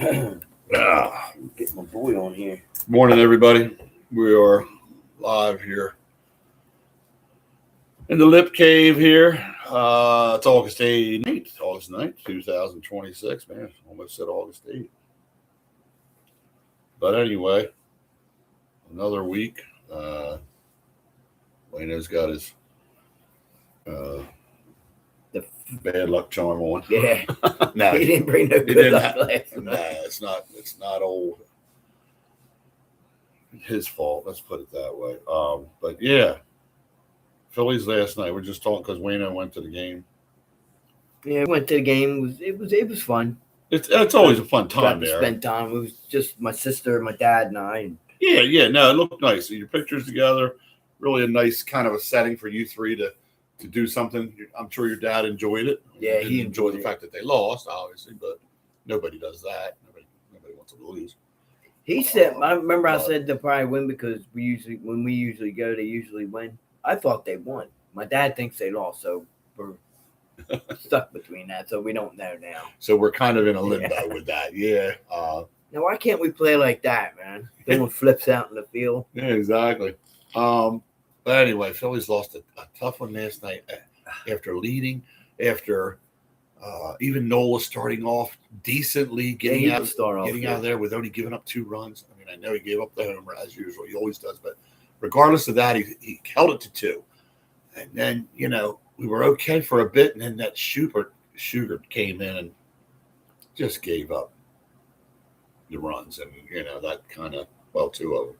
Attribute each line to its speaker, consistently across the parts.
Speaker 1: Get my boy on here.
Speaker 2: Morning, everybody. We are live here in the Lip Cave here. It's August 9th, 2026. Man, almost said August 8th. But anyway, another week. Wayno's got his
Speaker 1: The
Speaker 2: bad luck charm on.
Speaker 1: Yeah.
Speaker 2: No,
Speaker 1: he didn't bring no good luck last
Speaker 2: nah,
Speaker 1: night.
Speaker 2: it's not old. His fault. Let's put it that way. But yeah, Phillies last night. We're just talking because Wayno went to the game.
Speaker 1: Yeah, we went to the game. It was fun.
Speaker 2: It's always a fun time
Speaker 1: Got to
Speaker 2: there.
Speaker 1: spend time. It was just my sister, my dad, and I. And
Speaker 2: Yeah. No, it looked nice. Your pictures together, really a nice kind of a setting for you three to do something. I'm sure your dad enjoyed it.
Speaker 1: Yeah,
Speaker 2: he enjoyed the fact that they lost, obviously, but nobody does that. Nobody wants to lose.
Speaker 1: he said, I remember I said they'll probably win because when we usually go, they usually win. I thought they won. My dad thinks they lost, so we're stuck between that, so we don't know now.
Speaker 2: So we're kind of in a limbo with that. Yeah.
Speaker 1: Now, why can't we play like that, man? Someone flips out in the field.
Speaker 2: Yeah, exactly. But anyway, Phillies lost a tough one last night after leading, after even Nola starting off decently, getting out of there with only giving up 2 runs. I mean, I know he gave up the homer as usual. He always does. But regardless of that, he held it to 2. And then, we were okay for a bit. And then that Sugar came in and just gave up the runs. And, that kind of, 2 of them.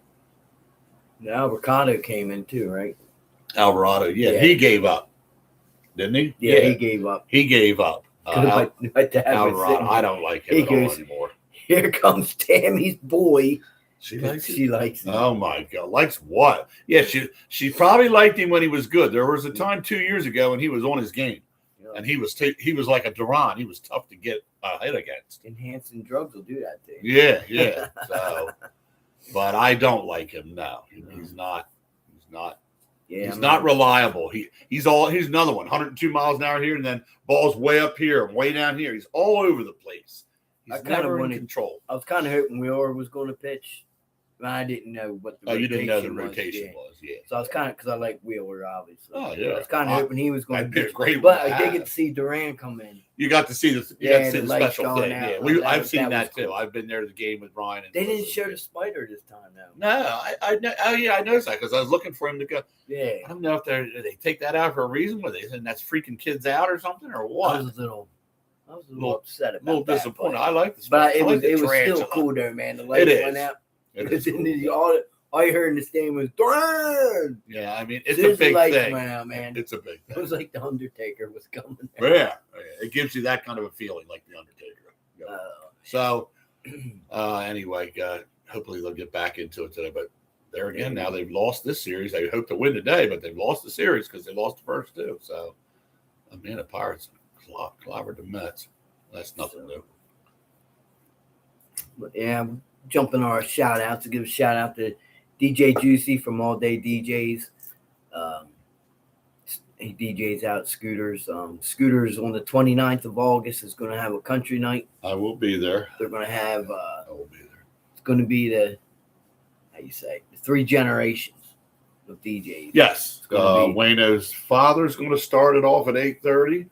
Speaker 1: The Alvarado came in too, right?
Speaker 2: Alvarado, yeah, he gave up, didn't he?
Speaker 1: Yeah, he gave up.
Speaker 2: He gave up.
Speaker 1: My dad
Speaker 2: Alvarado, I don't like him at all anymore.
Speaker 1: Here comes Tammy's boy.
Speaker 2: She likes
Speaker 1: him.
Speaker 2: Oh my God, likes what? Yeah, she probably liked him when he was good. There was a time 2 years ago when he was on his game, and he was like a Duran. He was tough to get hit against.
Speaker 1: Enhancing drugs will do that to
Speaker 2: you. Yeah. So, but I don't like him. No, he's not. Yeah, he's not reliable. He's another one. 102 miles an hour here, and then ball's way up here and way down here. He's all over the place. He's never in control.
Speaker 1: I was kind of hoping Wheeler was going to pitch. I didn't know what the rotation was.
Speaker 2: You didn't know the rotation was. Yeah.
Speaker 1: So I was kind of, because I like Wheeler, obviously.
Speaker 2: Oh, yeah.
Speaker 1: I was kind of hoping he was going to pitch.
Speaker 2: Great,
Speaker 1: but I did get to see Duran come in.
Speaker 2: You got to see the special thing.
Speaker 1: Out.
Speaker 2: Yeah, I've seen that too. Cool. I've been there to the game with Brian.
Speaker 1: They didn't show the spider this time, though.
Speaker 2: No, I noticed that because I was looking for him to go.
Speaker 1: Yeah.
Speaker 2: I don't know if they take that out for a reason, where they think that's freaking kids out or something, or what.
Speaker 1: I was a little upset about that.
Speaker 2: A little disappointed. I like the
Speaker 1: spider. But it was still cool there, man. The light went out. All you heard in the stadium was Duran.
Speaker 2: Yeah, I mean, it's a big thing.
Speaker 1: Went out, man.
Speaker 2: It's a big thing.
Speaker 1: It was like the Undertaker was coming there.
Speaker 2: Yeah, it gives you that kind of a feeling, like the Undertaker. Yeah. So, anyway, hopefully they'll get back into it today. But there again, now they've lost this series. They hope to win today, but they've lost the series because they lost the first 2. So, the Pirates clobbered the Mets. That's nothing new.
Speaker 1: But yeah, jumping our shout out to give a shout out to DJ Juicy from All Day DJs. He DJs out Scooters. Scooters on the 29th of August is going to have a country night.
Speaker 2: I will be there.
Speaker 1: They're going to have.
Speaker 2: I will be there.
Speaker 1: It's going to be the 3 generations of DJs.
Speaker 2: Yes. Wayno's father's going to start it off at 8:30.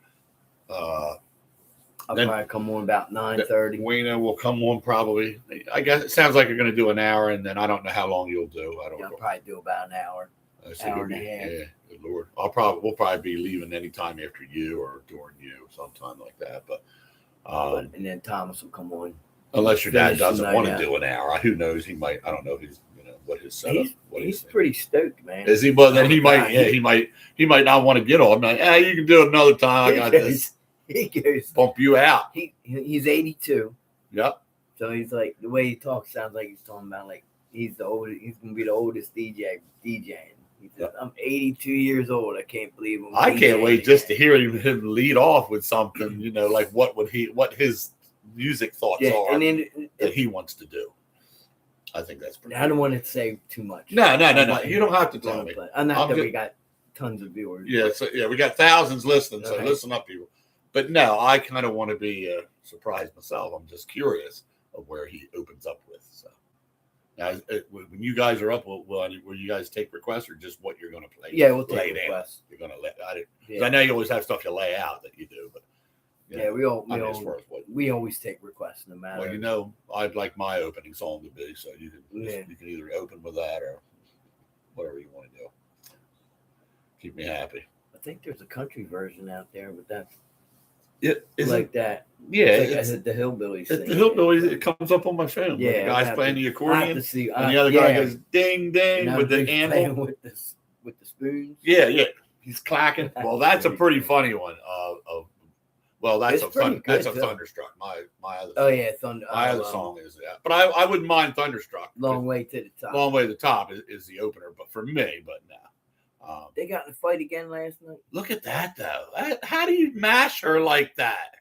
Speaker 1: I'll probably come on about 9:30.
Speaker 2: Wayno will come on probably. I guess it sounds like you're going to do an hour, and then I don't know how long you'll do. I'll
Speaker 1: probably do about an hour. Hour and a half.
Speaker 2: Yeah, good Lord. We'll probably be leaving anytime after you or during you, sometime like that. But
Speaker 1: and then Thomas will come on.
Speaker 2: Unless your dad doesn't want to do an hour, who knows? He might. I don't know. What his setup.
Speaker 1: He's pretty stoked, man.
Speaker 2: Is he? But then he might. Yeah, he might not want to get on. Like, you can do it another time. I got this.
Speaker 1: He goes
Speaker 2: bump you out.
Speaker 1: He's 82.
Speaker 2: Yep.
Speaker 1: So he's like, the way he talks sounds like he's talking about like he's the oldest. He's gonna be the oldest DJing. He said, I'm 82 years old. I can't believe him.
Speaker 2: I can't wait just to hear him lead off with something. Like what his music thoughts are and then, that he wants to do. I think that's pretty.
Speaker 1: I don't want to say too much.
Speaker 2: No. You don't have to tell me.
Speaker 1: Not that we got tons of viewers.
Speaker 2: Yeah, we got thousands listening. So listen up, people. But no, I kind of want to be surprised myself. I'm just curious of where he opens up with. So now, when you guys are up, will you guys take requests or just what you're going to play?
Speaker 1: Yeah, we'll
Speaker 2: lay
Speaker 1: take
Speaker 2: down?
Speaker 1: requests.
Speaker 2: You're going to let. I know you always have stuff you lay out that you do, but
Speaker 1: we always take requests no matter.
Speaker 2: Well, I'd like my opening song to be, so you can either open with that or whatever you want to do. Keep me happy.
Speaker 1: I think there's a country version out there with that.
Speaker 2: Is
Speaker 1: like
Speaker 2: it?
Speaker 1: that.
Speaker 2: Yeah,
Speaker 1: it's like the Hillbillies.
Speaker 2: The Hillbillies. It comes up on my phone.
Speaker 1: Yeah,
Speaker 2: the guy's playing the accordion, and the other guy goes ding ding with the anvil
Speaker 1: with the spoons.
Speaker 2: Yeah, he's clacking. Well, that's a pretty funny one. That's a Thunderstruck. My other.
Speaker 1: Oh yeah, Thunder.
Speaker 2: My other song is that, but I wouldn't mind Thunderstruck.
Speaker 1: Long Way to the Top.
Speaker 2: Long Way to the Top is the opener, but for me, but no.
Speaker 1: They got in a fight again last night.
Speaker 2: Look at that, though. How do you mash her like that?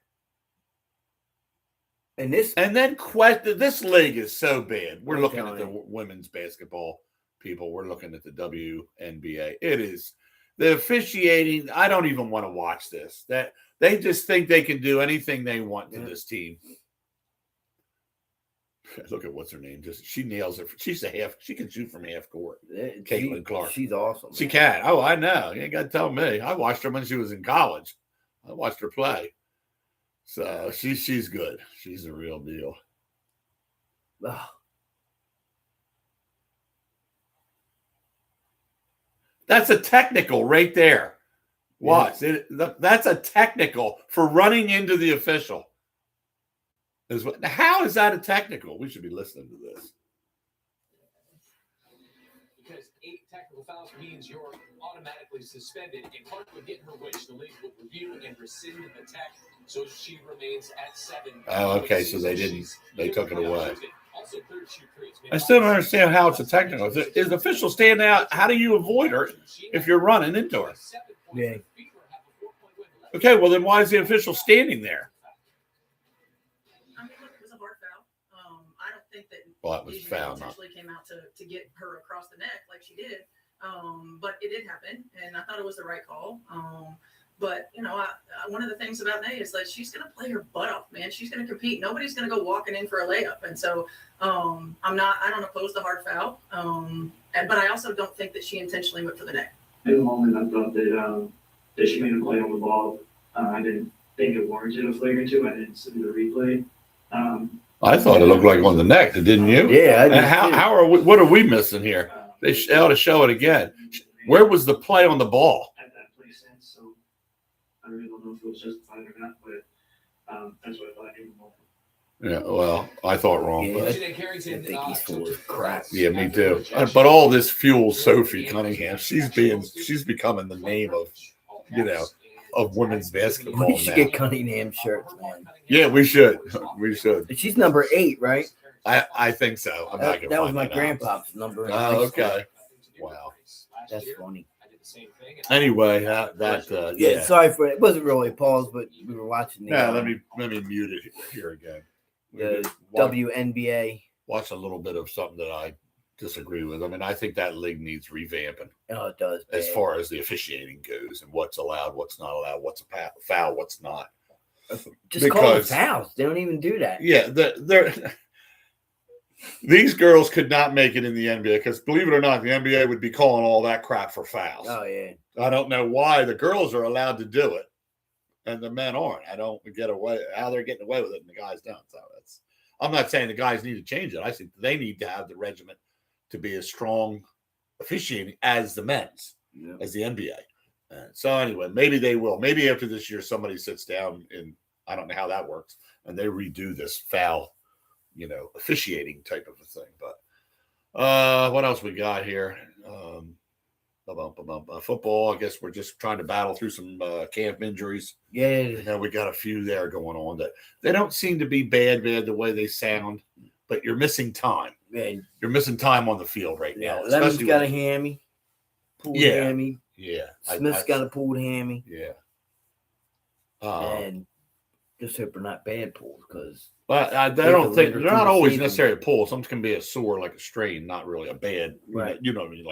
Speaker 2: And then this league is so bad. We're looking at the women's basketball people. We're looking at the WNBA. It is the officiating. I don't even want to watch this. That they just think they can do anything they want to this team. Look at what's her name. She nails it. She can shoot from half court. Caitlin Clark.
Speaker 1: She's awesome.
Speaker 2: She can. Oh, I know. You ain't got to tell me. I watched her when she was in college. I watched her play. So she's good. She's a real deal.
Speaker 1: Oh.
Speaker 2: That's a technical right there. Watch.
Speaker 1: Yeah.
Speaker 2: That's a technical for running into the official. How is that a technical? We should be listening to this.
Speaker 3: Because 8 technical fouls means you're automatically suspended. And Clark would get her wish. The league would review and rescind the tech, so she remains at 7.
Speaker 2: Oh, okay. So they took it away. I still don't understand how it's a technical. Is the official standing out? How do you avoid her if you're running into her?
Speaker 1: Yeah.
Speaker 2: Okay. Well, then why is the official standing there? Well, that was foul.
Speaker 4: Intentionally came out to get her across the neck like she did, but it did happen, and I thought it was the right call. But one of the things about Nay is that she's going to play her butt off, man. She's going to compete. Nobody's going to go walking in for a layup, and so I don't oppose the hard foul, but I also don't think that she intentionally went for the neck.
Speaker 5: In the moment, I thought that she made a play on the ball. I didn't think it warranted a flagrant 2. I didn't see the replay.
Speaker 2: I thought it looked like on the neck, didn't you?
Speaker 1: Yeah.
Speaker 2: What are we missing here? They ought to show it again. Where was the play on the ball?
Speaker 5: At that play sense, so I really don't know if it was justified or not, but that's what I thought in the moment.
Speaker 2: Yeah, well, I thought wrong.
Speaker 1: Yeah,
Speaker 2: but
Speaker 1: I think he's full of crap.
Speaker 2: Yeah, me too. But all this fuels Sophie Cunningham. She's becoming the name of women's basketball.
Speaker 1: We should get Cunningham shirts, man.
Speaker 2: Yeah, we should. We should.
Speaker 1: She's number 8, right?
Speaker 2: I think so. I'm not gonna
Speaker 1: that was
Speaker 2: find
Speaker 1: my
Speaker 2: that
Speaker 1: grandpa's number.
Speaker 2: Oh, okay. Wow.
Speaker 1: That's funny.
Speaker 2: Anyway,
Speaker 1: yeah. Sorry for it. It wasn't really a pause, but we were watching the.
Speaker 2: Yeah, let me mute it here again.
Speaker 1: The WNBA.
Speaker 2: Watch a little bit of something that I disagree with. I mean, I think that league needs revamping.
Speaker 1: Oh, it does.
Speaker 2: As far as the officiating goes and what's allowed, what's not allowed, what's a foul, what's not.
Speaker 1: Just call them fouls. They don't even do that.
Speaker 2: Yeah, these girls could not make it in the NBA because, believe it or not, the NBA would be calling all that crap for fouls.
Speaker 1: Oh, yeah.
Speaker 2: I don't know why the girls are allowed to do it and the men aren't. I don't get how they're getting away with it and the guys don't. So I'm not saying the guys need to change it. I think they need to have the regiment to be as strong officiating as the men's, as the NBA. So anyway, maybe they will. Maybe after this year, somebody sits down and I don't know how that works, and they redo this foul, officiating type of a thing. But what else we got here? Football. I guess we're just trying to battle through some camp injuries.
Speaker 1: Yeah.
Speaker 2: We got a few there going on that they don't seem to be bad the way they sound, but you're missing time.
Speaker 1: Man.
Speaker 2: You're missing time on the field right now.
Speaker 1: Lemon's got a hammy. Pulled hammy.
Speaker 2: Yeah.
Speaker 1: Smith's got a pulled hammy.
Speaker 2: Yeah.
Speaker 1: And just hope they're not bad pulls because.
Speaker 2: But I don't think they're not always necessarily a pull. Some can be a sore, like a strain, not really a bad.
Speaker 1: Right.
Speaker 2: You know what I mean?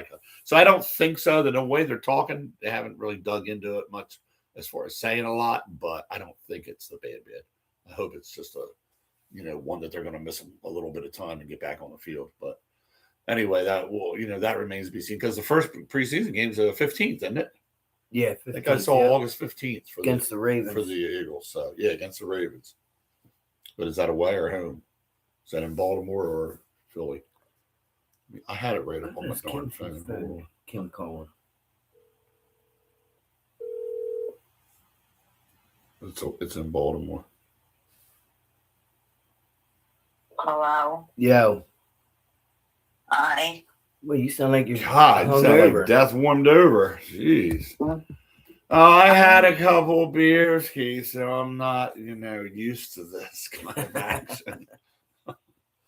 Speaker 2: So I don't think so. The way they're talking, they haven't really dug into it much as far as saying a lot. But I don't think it's the bad. I hope it's just a one that they're going to miss a little bit of time and get back on the field. But anyway, that remains to be seen because the first preseason game is the 15th, isn't it?
Speaker 1: Yeah,
Speaker 2: I think I saw August 15th
Speaker 1: against the Ravens
Speaker 2: for the Eagles. So yeah, against the Ravens. But is that away or home? Is that in Baltimore or Philly? I had it right up on my darn phone.
Speaker 1: Kim calling.
Speaker 2: It's in Baltimore.
Speaker 6: Hello.
Speaker 1: Yo.
Speaker 6: Hi.
Speaker 1: Well, you sound like you're
Speaker 2: God, you sound like death warmed over. Jeez. I had a couple beers, Keith, so I'm not, used to this kind of action.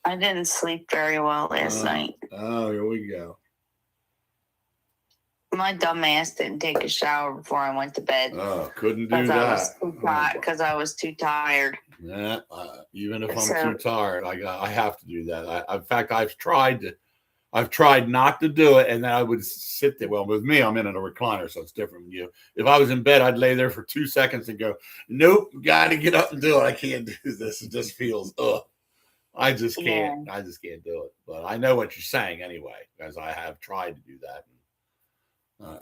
Speaker 6: I didn't sleep very well last night.
Speaker 2: Oh, here we go.
Speaker 6: My dumb ass didn't take a shower before I went to bed.
Speaker 2: Oh, couldn't do that.
Speaker 6: Because I was too tired.
Speaker 2: Yeah, even if I'm too tired, I have to do that. In fact, I've tried not to do it, and then I would sit there. Well, with me, I'm in a recliner, so it's different from you. If I was in bed, I'd lay there for 2 seconds and go, "Nope, got to get up and do it. I can't do this. It just feels I just can't. Yeah. I just can't do it." But I know what you're saying anyway, because I have tried to do that.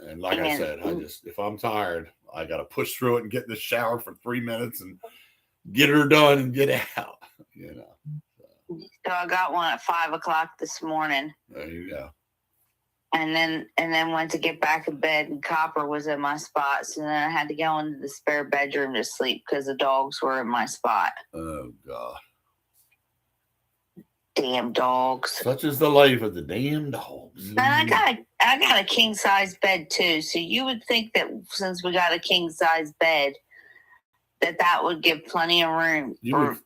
Speaker 2: And like I said, if I'm tired, I got to push through it and get in the shower for 3 minutes and get her done and get out.
Speaker 6: So I got one at 5:00 this morning.
Speaker 2: There you go.
Speaker 6: And then went to get back in bed, and Copper was in my spot. So then I had to go into the spare bedroom to sleep because the dogs were in my spot.
Speaker 2: Oh God.
Speaker 6: Damn dogs.
Speaker 2: Such is the life of the damn dogs.
Speaker 6: And I got a king size bed too. So you would think that since we got a king size bed, that would give plenty of room
Speaker 2: you would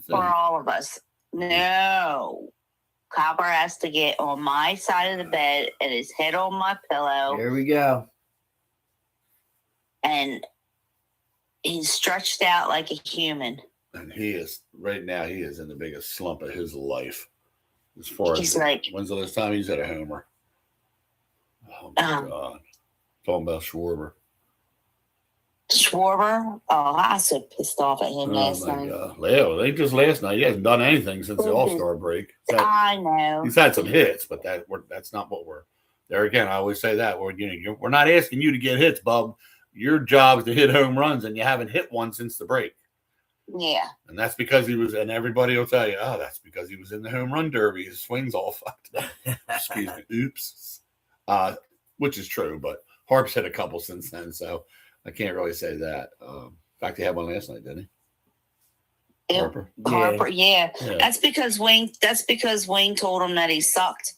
Speaker 2: think.
Speaker 6: For all of us. No. Copper has to get on my side of the bed and his head on my pillow.
Speaker 1: Here we go.
Speaker 6: And he's stretched out like a human.
Speaker 2: And right now, he is in the biggest slump of his life. As far as when's the last time he's had a homer? Oh, my God. Talking about Schwarber.
Speaker 6: Schwarber? Oh, I was so pissed off at him last night.
Speaker 2: God. Well, ain't just last night. He hasn't done anything since the All-Star break.
Speaker 6: I know.
Speaker 2: He's had some hits, but that's not what we're there again. I always say that. We're not asking you to get hits, Bub. Your job is to hit home runs, and you haven't hit one since the break.
Speaker 6: Yeah.
Speaker 2: And that's because and everybody will tell you, that's because he was in the home run derby. His swing's all fucked up. Excuse me. Oops. Which is true, but Harp's hit a couple since then, so I can't really say that. In fact, he had one last night, didn't he?
Speaker 6: Harper, yeah. That's because Wayne told him that he sucked.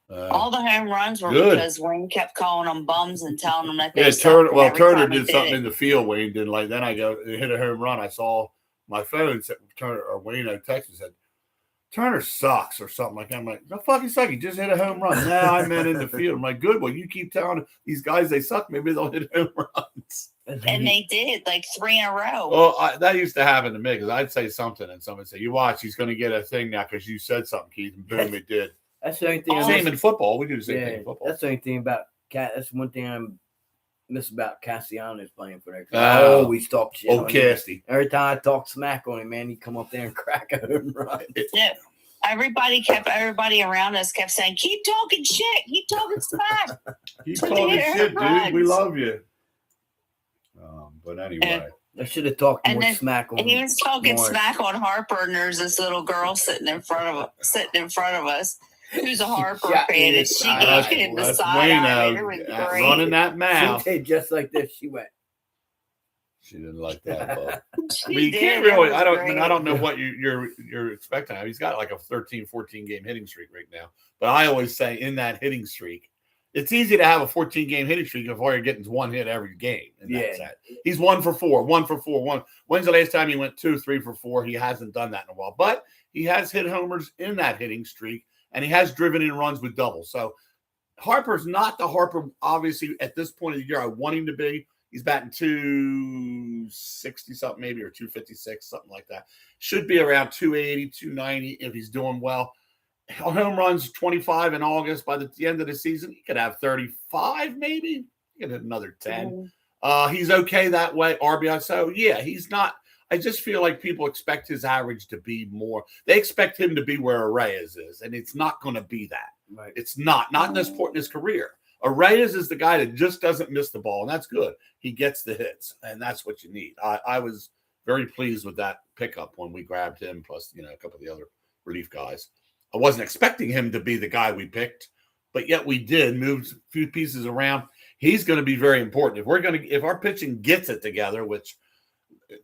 Speaker 6: All the home runs were because Wayne kept calling them bums and telling them that they sucked.
Speaker 2: Turner did something in the field Wayne didn't like. Then I hit a home run. I saw my phone said Turner or Wayne texted said Turner sucks or something like that. I'm like, no fucking suck. He just hit a home run. Now I meant in the field. I'm like, good. Well, you keep telling these guys they suck. Maybe they'll hit home runs.
Speaker 6: And they did like 3 in a row.
Speaker 2: Well, that used to happen to me because I'd say something and someone would say, "You watch, he's going to get a thing now because you said something, Keith." And boom, it did.
Speaker 1: That's the only thing.
Speaker 2: Same in football. We do the same thing in football.
Speaker 1: That's the only thing about Cat. That's one thing I miss about Castellanos playing for that. I always talk shit.
Speaker 2: Oh, Casty.
Speaker 1: Every time I talk smack on him, man, he come up there and crack a home run.
Speaker 6: Yeah. Everybody around us kept saying, "Keep talking shit. Keep talking smack.
Speaker 2: Keep talking shit, dude. We love you." But anyway.
Speaker 1: I should have talked more smack on him.
Speaker 6: And he was talking smack on Harper, and there's this little girl sitting in front of us. Who's a Harper fan? And she gave him the side eye.
Speaker 2: Running that mouth.
Speaker 1: She did just like this. She went.
Speaker 2: She didn't like that, but you can't really. I don't know what you're expecting. He's got like a 13-14 game hitting streak right now. But I always say in that hitting streak, it's easy to have a 14 game hitting streak if all you're getting is one hit every game. And that's that. He's 1 for 4. When's the last time he went 2, 3 for 4? He hasn't done that in a while, but he has hit homers in that hitting streak, and he has driven in runs with doubles. So Harper's not the Harper, obviously, at this point of the year I want him to be. He's batting 260 something maybe, or 256, something like that. Should be around 280, 290 if he's doing well. Home runs 25 in August. By the end of the season, he could have 35 maybe. He could hit another 10. He's okay that way. RBI. So, yeah, he's not. I just feel like people expect his average to be more. They expect him to be where Arraez is, and it's not going to be that.
Speaker 1: Right.
Speaker 2: It's not in this point in his career. Arraez is the guy that just doesn't miss the ball, and that's good. He gets the hits, and that's what you need. I was very pleased with that pickup when we grabbed him, plus a couple of the other relief guys. I wasn't expecting him to be the guy we picked, but yet we did move a few pieces around. He's going to be very important. If our pitching gets it together, which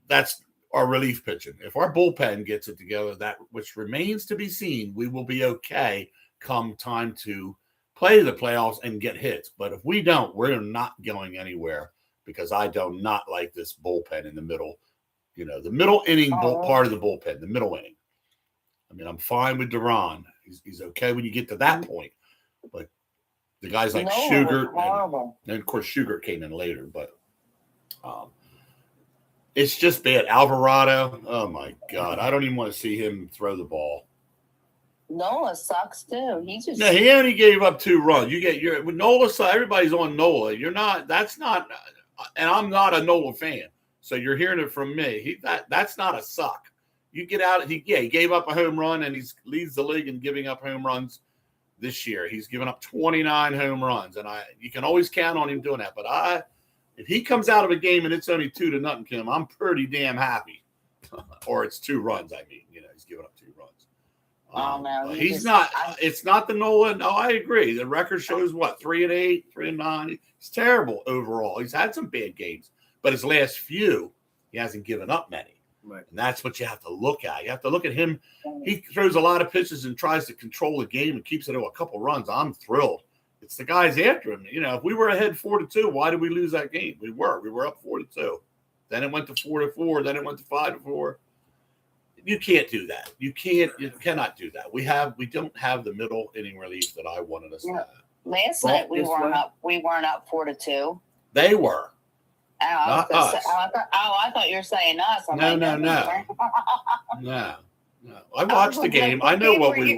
Speaker 2: that's our relief pitching. If our bullpen gets it together, that which remains to be seen, we will be okay come time to play the playoffs and get hits. But if we don't, we're not going anywhere because I do not like this bullpen in the middle. The middle inning part of the bullpen, the middle inning. I mean, I'm fine with Duran. He's okay when you get to that point. But the guys like Sugar, and of course Sugar came in later, but it's just bad. Alvarado, oh my God, I don't even want to see him throw the ball.
Speaker 6: Nola sucks too.
Speaker 2: He only gave up 2 runs. With Nola, everybody's on Nola. You're not. That's not. And I'm not a Nola fan, so you're hearing it from me. That's not a suck. You get out. He gave up a home run, and he leads the league in giving up home runs. This year, he's given up 29 home runs, and you can always count on him doing that. But if he comes out of a game and it's only 2-0, Kim, I'm pretty damn happy. Or it's 2 runs. I mean, he's given up 2 runs.
Speaker 6: No,
Speaker 2: he's not. It's not the Nola. No, I agree. The record shows what 3-8, 3-9. He's terrible overall. He's had some bad games, but his last few, he hasn't given up many.
Speaker 1: Right. And
Speaker 2: that's what you have to look at. You have to look at him. He throws a lot of pitches and tries to control the game and keeps it to a couple runs. I'm thrilled. It's the guys after him. If we were ahead 4-2, why did we lose that game? We were up 4-2. Then it went to 4-4. Then it went to 5-4. You can't do that. You cannot do that. We don't have the middle inning relief that I wanted us to have.
Speaker 6: Last night we weren't up 4-2.
Speaker 2: They were.
Speaker 6: Not us. I thought you were saying us.
Speaker 2: No. I watched the game. I know what we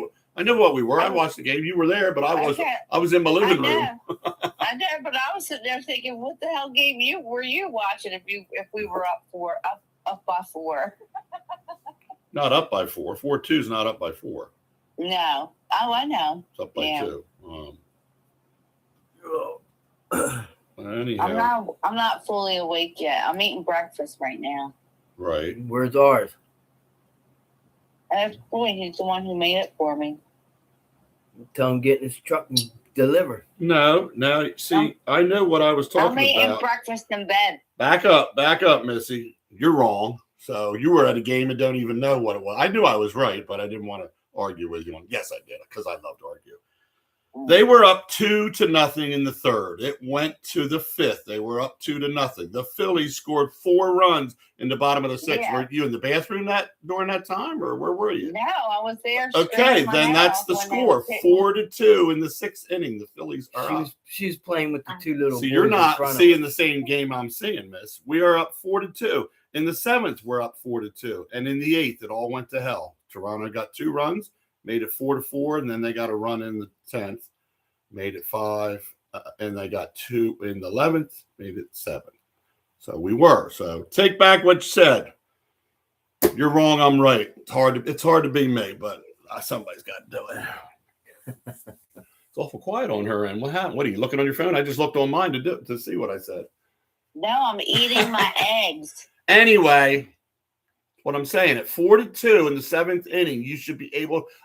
Speaker 2: were. I watched the game. You were there, but I was in my living room.
Speaker 6: I know, but I was sitting there thinking, what the hell game were you watching if we were up by 4?
Speaker 2: Not up by 4. 4-2's not up by 4.
Speaker 6: No. Oh, I know.
Speaker 2: It's up by 2. Anyhow.
Speaker 6: I'm not fully awake yet. I'm eating breakfast right now.
Speaker 2: Right.
Speaker 1: Where's ours?
Speaker 6: And boy, he's the one who made it for me.
Speaker 1: Tell him get in his truck and deliver.
Speaker 2: No. See, I know what I was talking about.
Speaker 6: I'm eating breakfast in bed.
Speaker 2: Back up, Missy. You're wrong. So you were at a game and don't even know what it was. I knew I was right, but I didn't want to argue with you. Yes, I did, because I love to argue. They were up 2-0 in the third. It went to the 5th. They were up 2-0. The Phillies scored 4 runs in the bottom of the 6th. Yeah. Were you in the bathroom during that time, or where were you?
Speaker 6: No, I was there.
Speaker 2: Okay, then that's the score. 4-2 in the 6th inning. The Phillies are up.
Speaker 1: She's playing with the 2 little.
Speaker 2: So you're not seeing the same game I'm seeing, Miss. We are up 4-2. In the 7th, we're up 4-2, and in the 8th, it all went to hell. Toronto got 2 runs. Made it 4-4, and then they got a run in the 10th, made it 5, and they got 2 in the 11th, made it 7. So we were. So take back what you said. You're wrong. I'm right. It's hard to be me, but somebody's got to do it. It's awful quiet on her end. What happened? What are you looking on your phone? I just looked on mine to see what I said.
Speaker 6: No, I'm eating my eggs.
Speaker 2: Anyway. What I'm saying, at 4-2 in the 7th inning,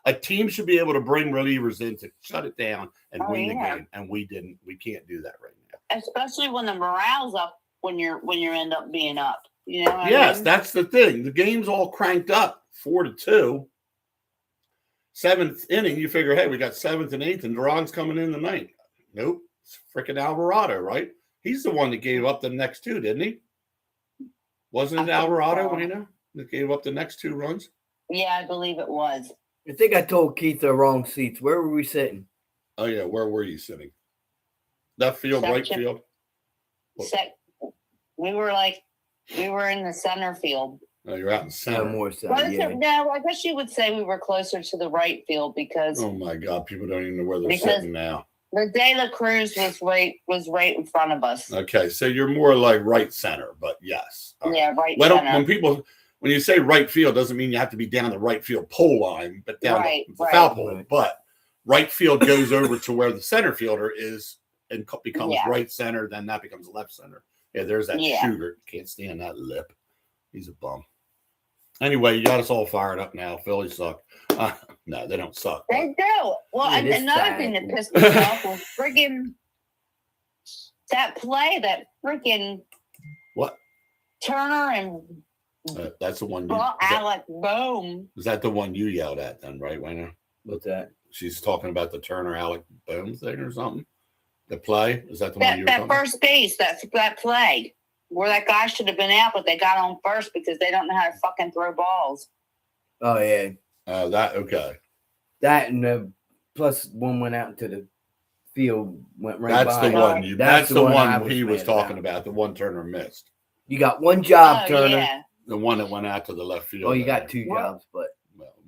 Speaker 2: a team should be able to bring relievers in to shut it down and win the game. And we didn't. We can't do that right now.
Speaker 6: Especially when the morale's up when you end up being up. You know what
Speaker 2: yes,
Speaker 6: I mean?
Speaker 2: That's the thing. The game's all cranked up 4-2. 7th inning, you figure, hey, we got 7th and 8th, and Duran's coming in the 9th. Nope. It's freaking Alvarado, right? He's the one that gave up the next 2, didn't he? Wasn't it Alvarado, Wayno? That gave up the next 2 runs?
Speaker 6: Yeah, I believe it was.
Speaker 1: I think I told Keith the wrong seats. Where were we sitting?
Speaker 2: Oh, yeah. Where were you sitting? Left field, right field?
Speaker 6: We were in the center field.
Speaker 2: Oh, you're out in center.
Speaker 1: More center,
Speaker 6: No, I guess you would say we were closer to the right field because.
Speaker 2: Oh, my God. People don't even know where they're sitting now.
Speaker 6: The De La Cruz was right in front of us.
Speaker 2: Okay. So you're more like right center, but yes.
Speaker 6: Yeah, right center.
Speaker 2: when you say right field, doesn't mean you have to be down the right field pole line, but down the
Speaker 6: Right.
Speaker 2: foul pole. But right field goes over to where the center fielder is and becomes right center. Then that becomes left center. Yeah, there's that shooter. Can't stand that lip. He's a bum. Anyway, you got us all fired up now. Phillies suck. No, they don't suck.
Speaker 6: They do. Well, another thing that pissed me off was friggin' that play, that freaking
Speaker 2: what?
Speaker 6: Turner and
Speaker 2: that's the one.
Speaker 6: Alec Bohm.
Speaker 2: Is that the one you yelled at then, right, Wayno?
Speaker 1: What's that?
Speaker 2: She's talking about the Turner Alec Bohm thing or something. The play is that the one you were
Speaker 6: that
Speaker 2: talking
Speaker 6: first base, that play where that guy should have been out, but they got on first because they don't know how to fucking throw balls.
Speaker 1: Oh yeah.
Speaker 2: That okay.
Speaker 1: That and plus one went out into the field, went right
Speaker 2: That's
Speaker 1: by.
Speaker 2: the one. That's the one he was talking about. The one Turner missed.
Speaker 1: You got one job, Turner.
Speaker 6: Yeah.
Speaker 2: The one that went out to the left field.
Speaker 1: Oh, you got two jobs, but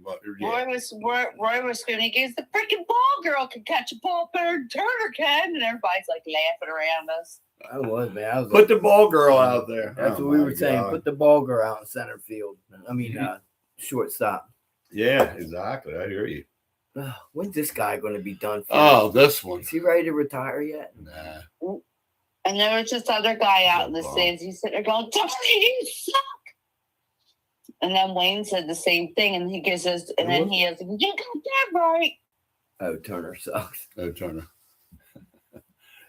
Speaker 6: Roy was screaming, he goes, the freaking ball girl can catch a ball better than Turner can, and everybody's like laughing around us.
Speaker 1: I was, man. I was
Speaker 2: put the ball girl out there.
Speaker 1: That's what we were saying. Put the ball girl out in center field. I mean, shortstop.
Speaker 2: Yeah, exactly. I hear you.
Speaker 1: When's this guy going to be done?
Speaker 2: This one.
Speaker 1: Is he ready to retire yet?
Speaker 2: Nah.
Speaker 6: And there was this other guy out in the stands. He's sitting there going, Tony, you suck. And then Wayne said the same thing, and he gives us, and then he has, you got that right.
Speaker 1: Oh, Turner sucks.
Speaker 2: Oh, Turner.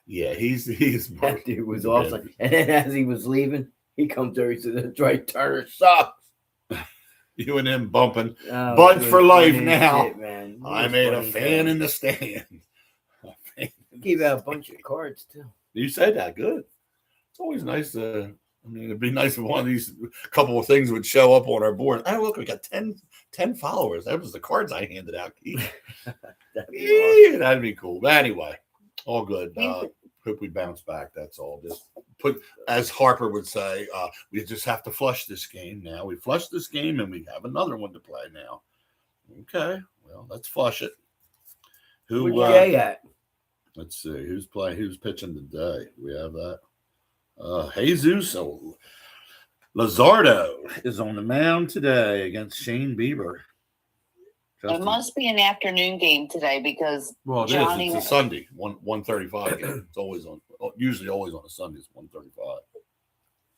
Speaker 2: Yeah, he's
Speaker 1: that dude was awesome. And then as he was leaving, he comes over. He said, "That's right, Turner sucks."
Speaker 2: You and him bumping. Buds for life now.
Speaker 1: Shit, man.
Speaker 2: I made a fan in the stand.
Speaker 1: Gave out a bunch of cards too.
Speaker 2: You said that good. It's always nice to. I mean, it'd be nice if one of these couple of things would show up on our board. Oh, look, we got 10 followers. That was the cards I handed out. That'd be cool. But anyway, all good. Hope we bounce back. That's all. Just put, as Harper would say, we just have to flush this game now. We flushed this game and we have another one to play now. Okay, well, let's flush it. Where's
Speaker 1: Jay at?
Speaker 2: Let's see. Who's pitching today? We have that. Jesus Lazardo is on the mound today against Shane Bieber.
Speaker 6: It must be an afternoon game today because
Speaker 2: Johnny is. It's a Sunday, 1:35 game. It's usually always on a Sunday. It's 1:35.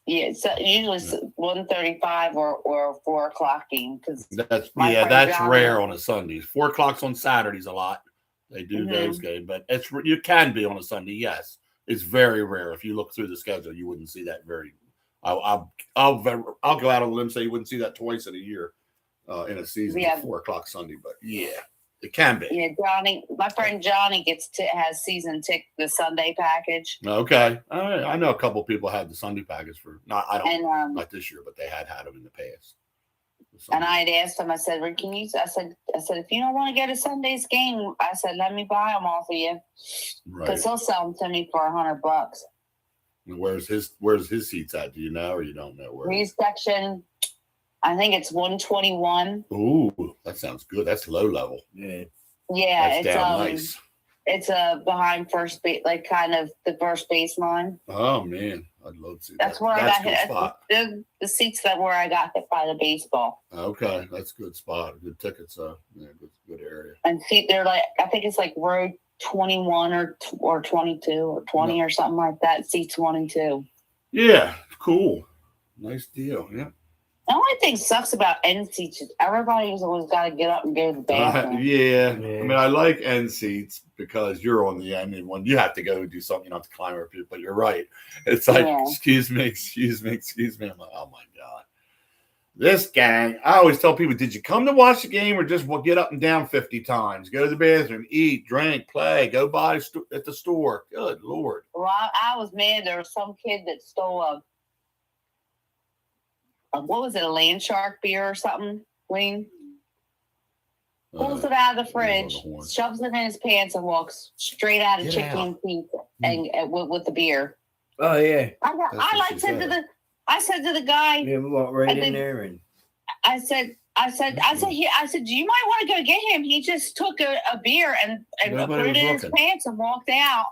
Speaker 6: Yeah, it's usually 1:35 or 4 o'clock game because
Speaker 2: that's rare on a Sunday. 4 o'clock's on Saturdays a lot. They do those games, but you can be on a Sunday. Yes. It's very rare. If you look through the schedule, you wouldn't see that very. I'll go out on a limb and say you wouldn't see that twice in a year, in a season. Yeah. 4 o'clock Sunday, but yeah, it can be.
Speaker 6: Yeah, Johnny, my friend Johnny has season the Sunday package.
Speaker 2: Okay, I know a couple of people had the Sunday package for not not this year, but they had them in the past.
Speaker 6: And I had asked him. I said, "Can you?" I said, if you don't want to get a Sunday's game, I said, let me buy them off of you, because he'll sell them to me for $100.
Speaker 2: And where's his seats at? Do you know, or you don't know where?
Speaker 6: He's section. I think it's 121.
Speaker 2: Ooh, that sounds good. That's low level.
Speaker 6: Yeah,
Speaker 2: that's
Speaker 6: it's
Speaker 2: down nice.
Speaker 6: It's behind first base, like kind of the first baseline.
Speaker 2: Oh man, I'd love to see
Speaker 6: that's
Speaker 2: that.
Speaker 6: Where I got hit. The seats where I got hit by the baseball.
Speaker 2: Okay, that's a good spot. Good tickets. Yeah, good area.
Speaker 6: And they're like, I think it's like row 21 or 22 or 20 or something like that. Seats 1 and 2.
Speaker 2: Yeah, cool. Nice deal. Yeah.
Speaker 6: The only thing sucks about end seats is everybody's always got to get up and go to the bathroom.
Speaker 2: Yeah. I mean, I like end seats because you're on the end, and when you have to go do something, you don't have to climb over people. But you're right. It's like, excuse me. I'm like, oh my God. This gang, I always tell people, did you come to watch the game or just get up and down 50 times? Go to the bathroom, eat, drink, play, go buy at the store. Good Lord.
Speaker 6: Well, I was mad. There was some kid that stole what was it, a Land Shark beer or something, Wayne? Pulls it out of the fridge, shoves it in his pants, and walks straight out of Chicken and Pizza and with the beer.
Speaker 1: Oh yeah.
Speaker 6: I said to the guy,
Speaker 1: walk right in there, and
Speaker 6: I said, do you might want to go get him? He just took a beer and put it in his pants and walked out.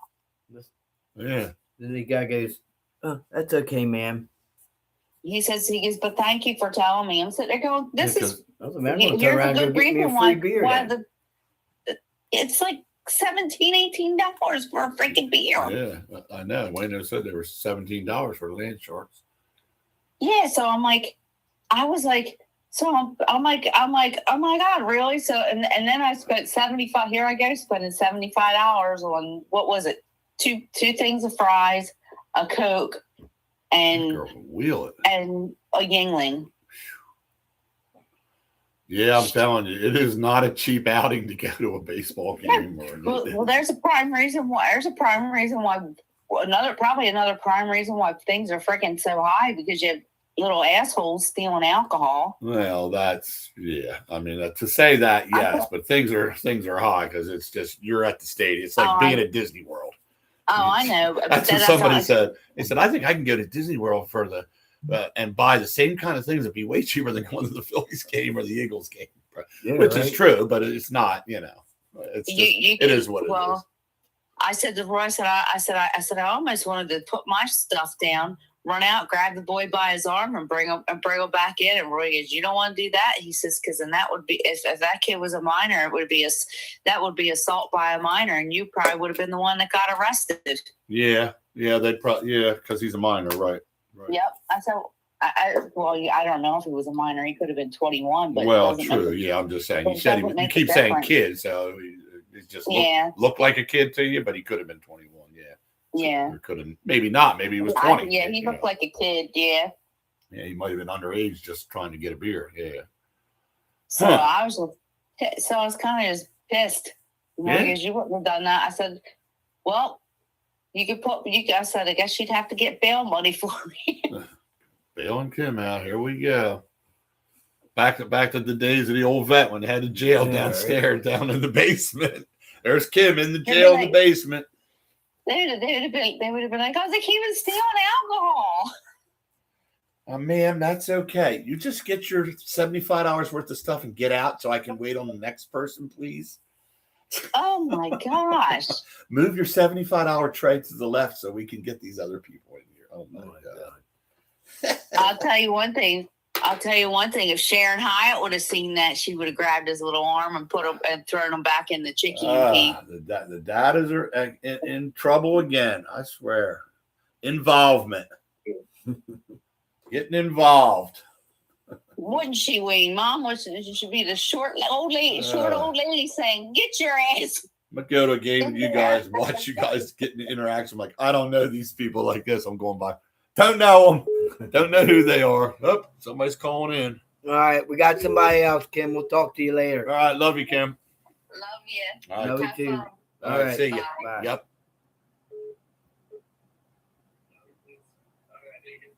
Speaker 2: Yeah.
Speaker 1: Then the guy goes, "Oh, that's okay, ma'am."
Speaker 6: he says, but thank you for telling me. I'm sitting there going, this is
Speaker 1: I'm gonna turn
Speaker 6: here's
Speaker 1: around
Speaker 6: a
Speaker 1: and go
Speaker 6: good
Speaker 1: get me a
Speaker 6: reason
Speaker 1: free beer.
Speaker 6: why
Speaker 1: Then.
Speaker 6: it's like $17-18 for a freaking beer.
Speaker 2: Yeah, I know. Wayno said there was $17 for land sharks.
Speaker 6: Yeah, so I'm like, I was like, so I'm like, oh my God, really? So and then I spent 75. Here I go, spending $75 on what was it? Two things of fries, a Coke, and
Speaker 2: Girl can wheel it.
Speaker 6: and a Yingling.
Speaker 2: Yeah, I'm telling you, it is not a cheap outing to go to a baseball game.
Speaker 6: Well, there's a prime reason why. There's a prime reason why. Another prime reason why things are freaking so high, because you have little assholes stealing alcohol.
Speaker 2: Well, that's I mean, to say that, yes, but things are high because it's just you're at the stadium. It's like being at Disney World.
Speaker 6: Oh, I know.
Speaker 2: That's what somebody said. They said, I think I can go to Disney World for the and buy the same kind of things that'd be way cheaper than going to the Phillies game or the Eagles game, which is true, but it's not. It's just, it is what it is.
Speaker 6: I said to Roy, I said, I almost wanted to put my stuff down, run out, grab the boy by his arm, and bring him back in. And Roy goes, "You don't want to do that?" He says, "Because then that would be if that kid was a minor, it would be that would be assault by a minor, and you probably would have been the one that got arrested."
Speaker 2: Yeah, they'd probably because he's a minor, right?
Speaker 6: Yep. I said, I don't know if he was a minor. He could have been 21. But
Speaker 2: true. Yeah, I'm just saying. He said you keep saying kid, so it just looked like a kid to you, but he could have been 21. Yeah. Or could have, maybe not. Maybe he was 20.
Speaker 6: He looked like a kid. Yeah.
Speaker 2: Yeah, he might have been underage, just trying to get a beer. Yeah.
Speaker 6: So I was kind of just pissed. Because you wouldn't have done that. I said, well, you could I said, I guess you'd have to get bail money for me.
Speaker 2: Bail and Kim out. Here we go. Back to the days of the old vet when they had the jail downstairs, down in the basement. There's Kim in the jail in the basement.
Speaker 6: They would have been like, "Oh, they keep stealing alcohol."
Speaker 2: Ma'am, that's okay. You just get your $75 worth of stuff and get out, so I can wait on the next person, please.
Speaker 6: Oh my gosh!
Speaker 2: Move your $75 tray to the left so we can get these other people in here. Oh my God!
Speaker 6: I'll tell you one thing. If Sharon Hyatt would have seen that, she would have grabbed his little arm and thrown him back in the chicken and
Speaker 2: the daddies are in trouble again. I swear. Involvement. Getting involved.
Speaker 6: Wouldn't she, Wayne? Mom should be the short old lady saying, "Get your ass."
Speaker 2: I'm gonna go to a game with you guys, watch you guys get in interaction. I'm like, I don't know these people like this. I'm going by. Don't know them. Don't know who they are. Oh, somebody's calling in.
Speaker 1: All right, we got somebody else, Kim. We'll talk to you later.
Speaker 2: All right, love you, Kim.
Speaker 6: Love you.
Speaker 2: All right,
Speaker 1: love you too.
Speaker 2: All right, see you.
Speaker 1: Bye.
Speaker 2: Yep.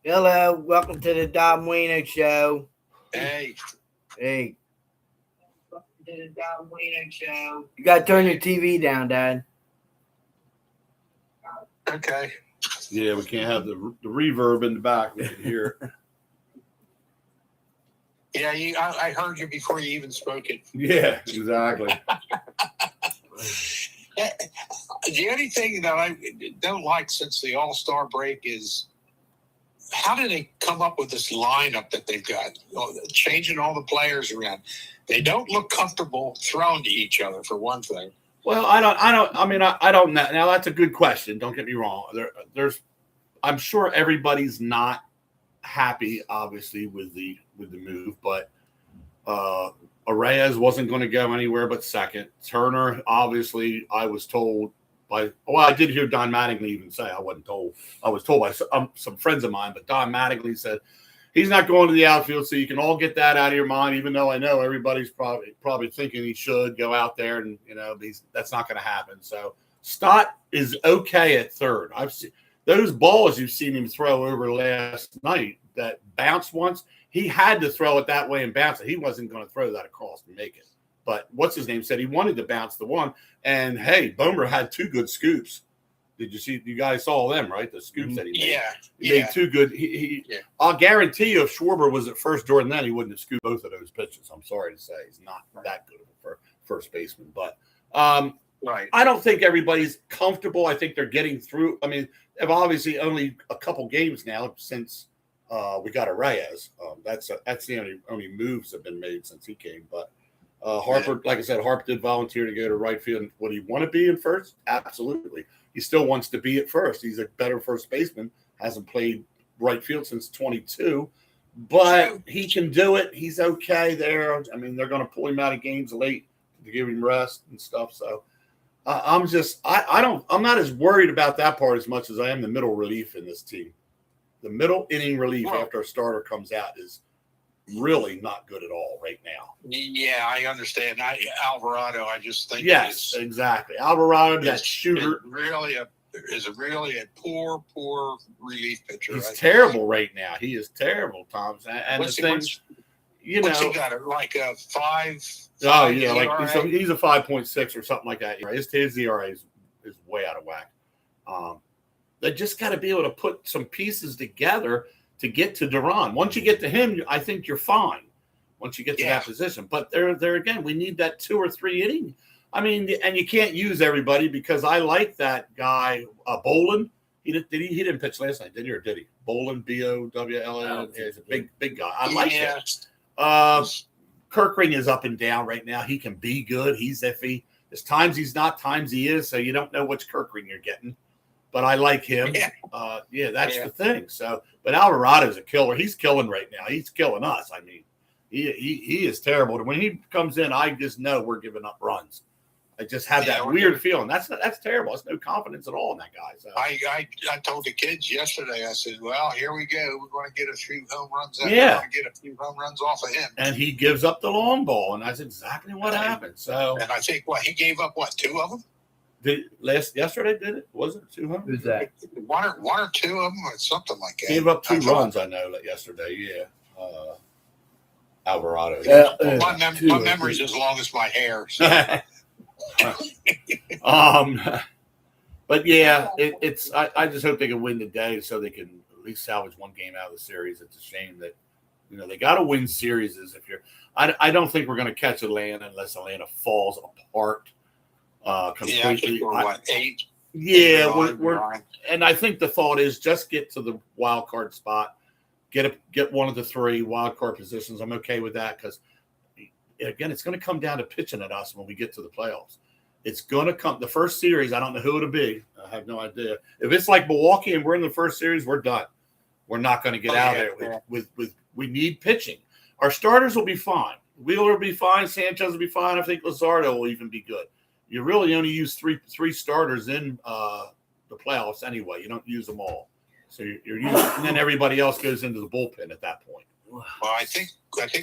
Speaker 1: Hello, welcome to the Dob And Wayno Show.
Speaker 7: Hey.
Speaker 6: Welcome to the Dob And Wayno Show.
Speaker 1: You got to turn your TV down, Dad.
Speaker 7: Okay.
Speaker 2: Yeah, we can't have the reverb in the back. We can hear it.
Speaker 7: Yeah, I heard you before you even spoke it.
Speaker 2: Yeah, exactly.
Speaker 7: The only thing that I don't like since the All-Star break is how did they come up with this lineup that they've got, changing all the players around? They don't look comfortable throwing to each other, for one thing.
Speaker 2: Well, I don't know. Now that's a good question. Don't get me wrong. I'm sure everybody's not happy, obviously, with the move, but Arraez wasn't going to go anywhere but second. Turner, obviously, I was told I did hear Don Mattingly even say, I wasn't told. I was told by some friends of mine, but Don Mattingly said he's not going to the outfield, so you can all get that out of your mind, even though I know everybody's probably thinking he should go out there, and that's not going to happen. So Stott is okay at third. I've seen those balls you've seen him throw over last night that bounced once. He had to throw it that way and bounce it. He wasn't going to throw that across and make it. But what's his name said he wanted to bounce the one. And hey, Bomer had two good scoops. Did you see? You guys saw them, right? The scoops that he made.
Speaker 7: Yeah.
Speaker 2: He made two good. I'll guarantee you, if Schwarber was at first during then, he wouldn't have scooped both of those pitches. I'm sorry to say, he's not that good of a first baseman. But
Speaker 7: right.
Speaker 2: I don't think everybody's comfortable. I think they're getting through. I mean, they've obviously only a couple games now since we got a Reyes. That's the only moves that have been made since he came. But Harper, like I said, Harper did volunteer to go to right field. Would he want to be in first? Absolutely. He still wants to be at first. He's a better first baseman. Hasn't played right field since 22, but he can do it. He's okay there. I mean, they're going to pull him out of games late to give him rest and stuff. So I'm not as worried about that part as much as I am the middle relief in this team. The middle inning relief after a starter comes out is really not good at all right now.
Speaker 7: Yeah, I understand. Alvarado, I just think
Speaker 2: yes, exactly. Alvarado, that shooter,
Speaker 7: is really a poor relief pitcher.
Speaker 2: He's terrible right now. He is terrible, Tom. And the things, you know,
Speaker 7: he got it like a 5.
Speaker 2: Oh yeah, like he's a 5.6 or something like that. His ERA is way out of whack. They just got to be able to put some pieces together to get to Duran. Once you get to him, I think you're fine. Once you get to that position, but there again, we need that 2 or 3 inning. I mean, and you can't use everybody because I like that guy, Bolin. He didn't pitch last night, did he? Or did he? Bolin, Bowlin. He's a big guy. I like him. Kirkring is up and down right now. He can be good. He's iffy. There's times he's not, times he is. So you don't know which Kirkring you're getting. But I like him. That's the thing. So, but Alvarado's a killer. He's killing right now. He's killing us. I mean, he is terrible. When he comes in, I just know we're giving up runs. I just have that weird feeling. That's terrible. There's no confidence at all in that guy. So
Speaker 7: I told the kids yesterday, I said, well, here we go. We're going to get a few home runs. We're going to get a few home runs off of him.
Speaker 2: And he gives up the long ball, and that's exactly what happened. So,
Speaker 7: and I think he gave up 2 of them.
Speaker 2: Yesterday, did it? Was it 2 home?
Speaker 1: Who's that?
Speaker 7: One or 2 of them, or something like that.
Speaker 2: Gave up 2 runs. I know that yesterday. Yeah, Alvarado.
Speaker 7: My memory's as long as my hair. So.
Speaker 2: But yeah, it's. I just hope they can win today so they can at least salvage 1 game out of the series. It's a shame that they got to win series. If you're, I don't think we're going to catch Atlanta unless Atlanta falls apart. Completely.
Speaker 7: Yeah, 8.
Speaker 2: Yeah, we're and I think the thought is just get to the wild card spot, get one of the 3 wild card positions. I'm okay with that because again, it's going to come down to pitching at us when we get to the playoffs. It's going to come the first series. I don't know who it'll be. I have no idea. If it's like Milwaukee and we're in the first series, we're done. We're not going to get out there with we need pitching. Our starters will be fine. Wheeler will be fine. Sanchez will be fine. I think Luzardo will even be good. You really only use three starters in the playoffs anyway. You don't use them all. So you're using, and then everybody else goes into the bullpen at that point.
Speaker 7: Well, I think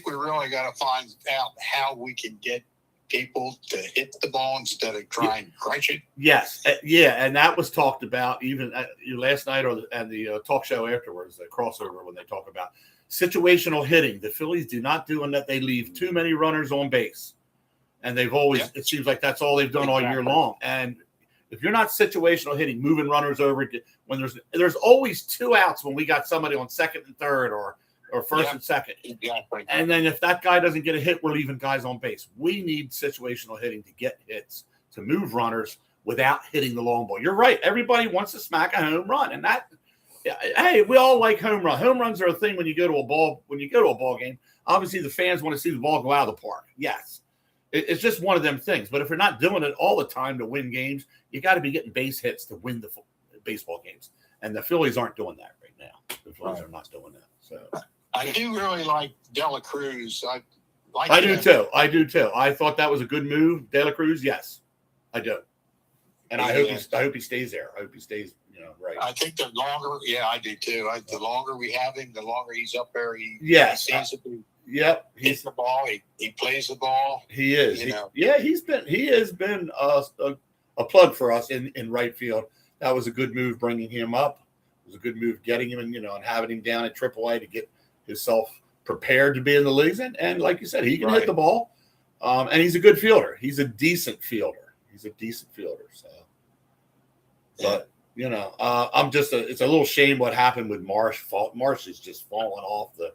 Speaker 7: we really got to find out how we can get people to hit the ball instead of trying to crunch it.
Speaker 2: Yes, and that was talked about even last night and the talk show afterwards, the crossover when they talk about situational hitting. The Phillies do not do in that they leave too many runners on base. And they've always, it seems like that's all they've done all year long. And if you're not situational hitting, moving runners over, when there's always 2 outs when we got somebody on second and third or first and second.
Speaker 7: Exactly.
Speaker 2: And then if that guy doesn't get a hit, we're leaving guys on base. We need situational hitting to get hits, to move runners without hitting the long ball. You're right. Everybody wants to smack a home run. And that, hey, we all like home runs. Home runs are a thing when you go to a ball game. Obviously, the fans want to see the ball go out of the park. Yes. It's just one of them things. But if you're not doing it all the time to win games, you got to be getting base hits to win the baseball games. And the Phillies aren't doing that right now. The Phillies are not doing that. So
Speaker 7: I do really like De La Cruz.
Speaker 2: I do too. I thought that was a good move. De La Cruz, yes, I do. And I hope he stays there. I hope he stays, right.
Speaker 7: I think the longer, I do too. The longer we have him, the longer he's up there. He seems to be.
Speaker 2: Yep,
Speaker 7: he's the ball. He plays the ball.
Speaker 2: He is. He has been a plug for us in right field. That was a good move bringing him up. It was a good move getting him and having him down at AAA to get himself prepared to be in the leagues. And like you said, he can hit the ball. And he's a good fielder. He's a decent fielder. So, but. It's a little shame what happened with Marsh. Marsh is just falling off the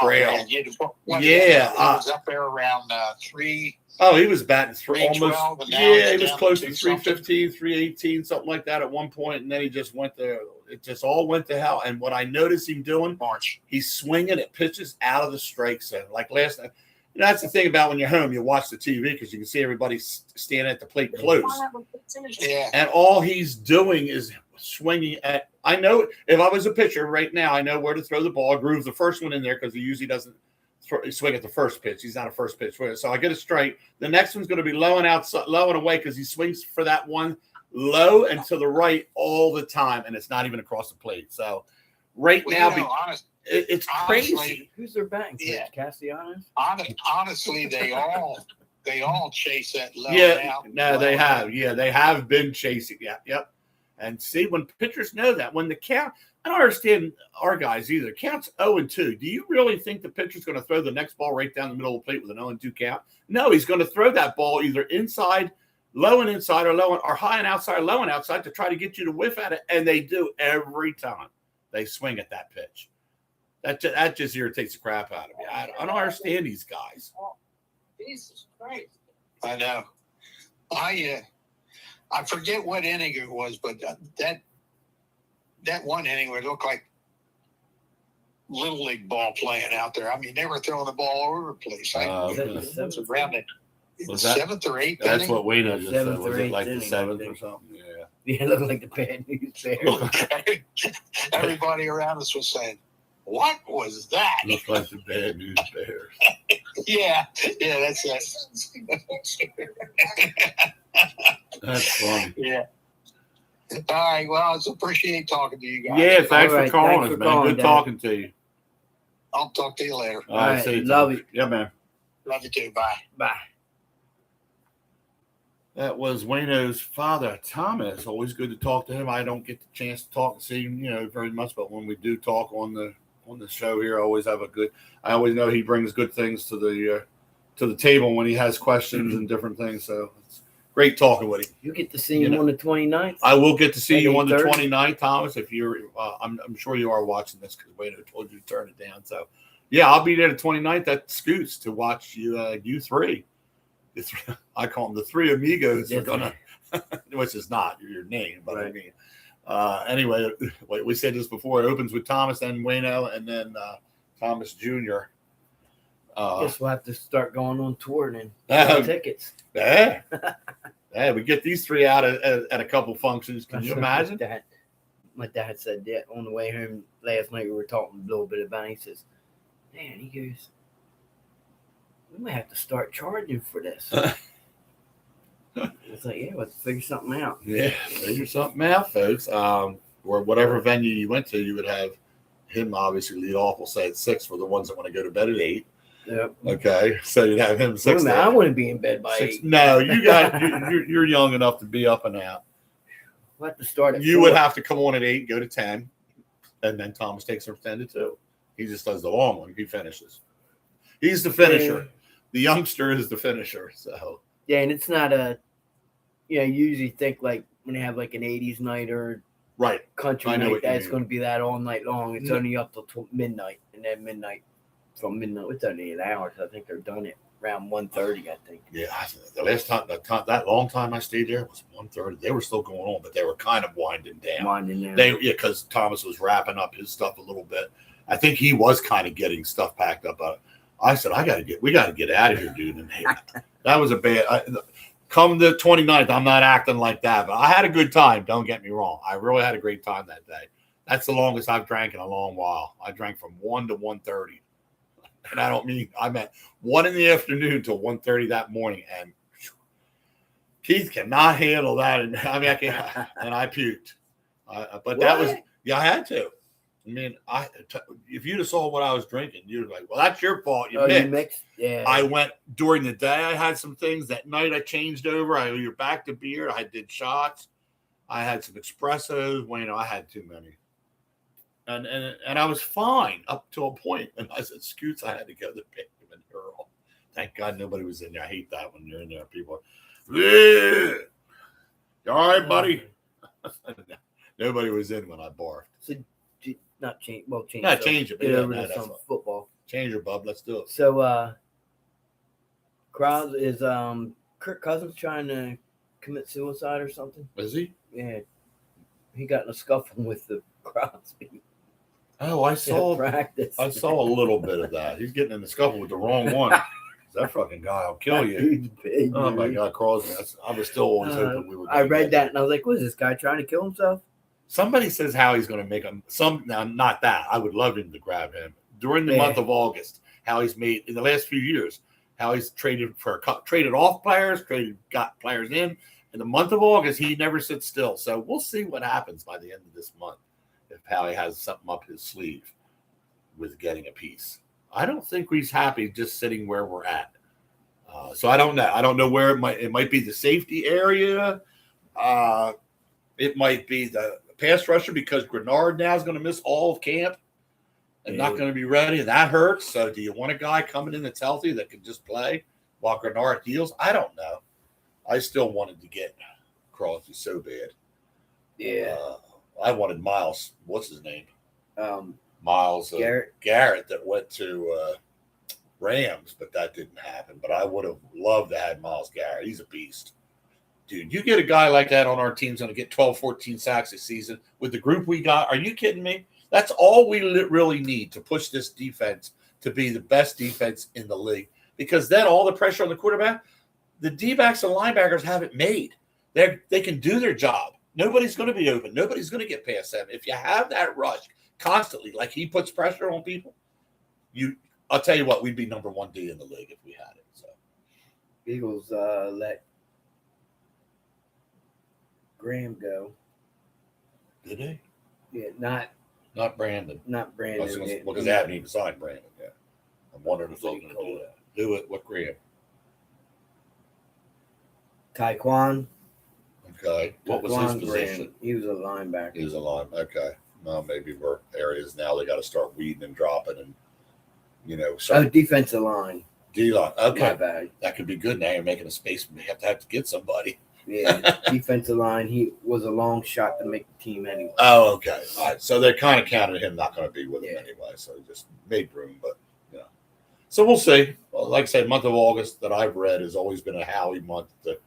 Speaker 2: trail.
Speaker 7: Man, he was up there around 3.
Speaker 2: Oh, he was batting 3 almost.
Speaker 7: He
Speaker 2: was close to 315, 318, something like that at one point, and then he just went there. it just all went to hell. And what I noticed him doing,
Speaker 7: March.
Speaker 2: he's swinging at pitches out of the strike zone. Like last night, that's the thing about when you're home, you watch the TV because you can see everybody standing at the plate close.
Speaker 7: Yeah.
Speaker 2: And all he's doing is swinging at. I know if I was a pitcher right now, I know where to throw the ball. I groove the first one in there because he usually doesn't swing at the first pitch. He's not a first pitch player. So I get a strike. The next one's going to be low and outside, low and away because he swings for that one low and to the right all the time, and it's not even across the plate. So right now, it's crazy.
Speaker 7: Honestly,
Speaker 1: Who's their batting coach?
Speaker 7: Yeah.
Speaker 1: Castellanos?
Speaker 7: Honestly, they all chase that low.
Speaker 2: Yeah,
Speaker 7: out,
Speaker 2: no,
Speaker 7: low
Speaker 2: they
Speaker 7: out.
Speaker 2: have. Yeah, they have been chasing. Yeah, yep. And see, when pitchers know that, when the count, I don't understand our guys either. Count's 0-2. Do you really think the pitcher's going to throw the next ball right down the middle of the plate with an 0-2 count? No, he's going to throw that ball either inside, low and inside, or high and outside, low and outside to try to get you to whiff at it. And they do every time they swing at that pitch. That just irritates the crap out of me. I don't understand these guys.
Speaker 6: Jesus Christ.
Speaker 7: I know. I forget what inning it was, but that one inning would look like little league ball playing out there. I mean, they were throwing the ball all over the place.
Speaker 1: Seventh
Speaker 7: Around it.
Speaker 2: Was that-
Speaker 7: Seventh or eighth
Speaker 2: That's
Speaker 7: inning?
Speaker 2: what Wayno just said.
Speaker 1: Seventh
Speaker 2: Was
Speaker 1: or
Speaker 2: it
Speaker 1: eighth
Speaker 2: like the
Speaker 1: inning, I
Speaker 2: seventh or
Speaker 1: think.
Speaker 2: something? Yeah.
Speaker 1: Yeah, it looked like the bad news bears.
Speaker 7: Everybody around us was saying, "What was that?"
Speaker 2: Looked like the bad news bears.
Speaker 7: Yeah, that's it.
Speaker 2: That's funny.
Speaker 7: Yeah. All right. Well, I appreciate talking to you guys.
Speaker 2: Yeah, thanks
Speaker 1: All right,
Speaker 2: for calling
Speaker 1: thanks
Speaker 2: us,
Speaker 1: for
Speaker 2: man.
Speaker 1: calling,
Speaker 2: Good
Speaker 1: Dad.
Speaker 2: talking to you.
Speaker 7: I'll talk to you later.
Speaker 2: All right,
Speaker 1: right,
Speaker 2: see you.
Speaker 1: love
Speaker 2: Tom.
Speaker 1: it.
Speaker 2: Yeah, man.
Speaker 7: Love you too. Bye.
Speaker 1: Bye.
Speaker 2: That was Wayno's father, Thomas. Always good to talk to him. I don't get the chance to talk and see him, very much, but when we do talk on the show here, I always have I always know he brings good things to the table when he has questions and different things. So it's great talking with him.
Speaker 1: You get to see him on the 29th.
Speaker 2: I will get to see
Speaker 1: At
Speaker 2: you on the
Speaker 1: 8:30.
Speaker 2: 29th, Thomas. If you're, I'm sure you are watching this because Wayno told you to turn it down. So, yeah, I'll be there the 29th at Scoots to watch you three. I call them the three amigos. Are gonna, which is not your name, but I mean, anyway, we said this before. It opens with Thomas, then Wayno, and then Thomas Jr.
Speaker 1: Guess we'll have to start going on tour and sell tickets.
Speaker 2: Yeah. Yeah, we get these three out at a couple functions. Can you imagine?
Speaker 1: My dad said that on the way home last night. We were talking a little bit about it. He says, man, he goes, we might have to start charging for this. It's like, yeah, let's figure something out.
Speaker 2: Yeah, figure something out, folks. Or whatever venue you went to, you would have him obviously lead off. We'll say at 6 for the ones that want to go to bed at 8.
Speaker 1: Yep.
Speaker 2: Okay, so you'd have him 6.
Speaker 1: Wait a minute, I wouldn't be in bed by
Speaker 2: 6.
Speaker 1: 8.
Speaker 2: No, you're young enough to be up and out.
Speaker 1: We'll have to start at
Speaker 2: You
Speaker 1: 4.
Speaker 2: would have to come on at 8, go to 10, and then Thomas takes from 10 to 2. He just does the long one. He finishes. He's the finisher.
Speaker 1: Yeah.
Speaker 2: The youngster is the finisher. So
Speaker 1: Yeah, and it's not you usually think like when they have like an 80s night or
Speaker 2: right.
Speaker 1: country
Speaker 2: I know
Speaker 1: night,
Speaker 2: what you
Speaker 1: that's
Speaker 2: mean.
Speaker 1: going to be that all night long. It's
Speaker 2: No.
Speaker 1: only up till midnight, and then from midnight, it's only 8 hours. I think they're done at around 1:30, I think.
Speaker 2: Yeah, the last time, that long time I stayed there was 1:30. They were still going on, but they were kind of winding down.
Speaker 1: Winding down.
Speaker 2: Because Thomas was wrapping up his stuff a little bit. I think he was kind of getting stuff packed up. I said, we got to get out of here, dude. And hey, that was a bad. Come the 29th, I'm not acting like that, but I had a good time. Don't get me wrong. I really had a great time that day. That's the longest I've drank in a long while. I drank from 1 to 1:30. And I don't mean, I meant 1 in the afternoon till 1:30 that morning. And Keith cannot handle that. And I mean, and I puked. But that was, I had to. I mean, if you'd have saw what I was drinking, you'd be like, well, that's your fault. You mixed.
Speaker 1: Yeah.
Speaker 2: I went during the day. I had some things. That night I changed over. You're back to beer. I did shots. I had some espressos. Well, I had too many. And I was fine up to a point. And I said, Scoots, I had to go to the pavement Earl. Thank God nobody was in there. I hate that when you're in there. People are, you all right, buddy? Nobody was in when I barfed.
Speaker 1: So, not change. Well, change.
Speaker 2: Not change it. But
Speaker 1: Get
Speaker 2: yeah,
Speaker 1: over
Speaker 2: no,
Speaker 1: to
Speaker 2: that's
Speaker 1: some
Speaker 2: fine.
Speaker 1: football.
Speaker 2: Change her, bub. Let's do it.
Speaker 1: So, Krause is Kirk Cousins trying to commit suicide or something?
Speaker 2: Is he?
Speaker 1: Yeah, he got in a scuffle with the Crosby.
Speaker 2: Oh, I
Speaker 1: at
Speaker 2: saw
Speaker 1: practice.
Speaker 2: a little bit of that. He's getting in the scuffle with the wrong one. That fucking guy will kill you.
Speaker 1: Dude's big,
Speaker 2: Oh my
Speaker 1: dude.
Speaker 2: God, Crosby! I was still always hoping we were.
Speaker 1: I read that and I was like, "Was this guy trying to kill himself?"
Speaker 2: Somebody says how he's going to make him some. Now, not that. I would love him to grab him during the month of August. How he's made in the last few years. How he's traded off players, got players in. In the month of August, he never sits still. So we'll see what happens by the end of this month if Howie has something up his sleeve with getting a piece. I don't think he's happy just sitting where we're at. So I don't know. I don't know where it might be the safety area. It might be the pass rusher because Grenard now is going to miss all of camp and not going to be ready, and that hurts. So do you want a guy coming in that's healthy that can just play while Grenard deals? I don't know. I still wanted to get Crosby so bad.
Speaker 1: Yeah.
Speaker 2: I wanted Miles. What's his name? Miles
Speaker 1: Garrett
Speaker 2: that went to Rams, but that didn't happen. But I would have loved to have Miles Garrett. He's a beast. Dude, you get a guy like that on our team's going to get 12, 14 sacks a season with the group we got. Are you kidding me? That's all we really need to push this defense to be the best defense in the league. Because then all the pressure on the quarterback, the D-backs and linebackers have it made. They can do their job. Nobody's going to be open. Nobody's going to get past them. If you have that rush constantly, like he puts pressure on people, I'll tell you what, we'd be number 1 D in the league if we had it. So
Speaker 1: Eagles let Graham go.
Speaker 2: Did they?
Speaker 1: Yeah,
Speaker 2: Not Brandon.
Speaker 1: not Brandon.
Speaker 2: Because they haven't even signed Brandon yet. I'm wondering if they're going to do that. Do it. What Graham?
Speaker 1: Taekwon.
Speaker 2: Okay. What was his
Speaker 1: Taekwon
Speaker 2: position?
Speaker 1: Graham. He was a linebacker.
Speaker 2: He was a line. Okay. Well, maybe we're areas now they got to start weeding and dropping and,
Speaker 1: Defensive line.
Speaker 2: D-line.
Speaker 1: My
Speaker 2: Okay.
Speaker 1: bad.
Speaker 2: That could be good now. You're making a space. You have to get somebody.
Speaker 1: Yeah, defensive line. He was a long shot to make the team anyway.
Speaker 2: Oh, okay. All right. So they kind of counted him not going to be with him
Speaker 1: Yeah.
Speaker 2: anyway. So he just made room. But, So we'll see. Well, like I said, month of August that I've read has always been a Howie month to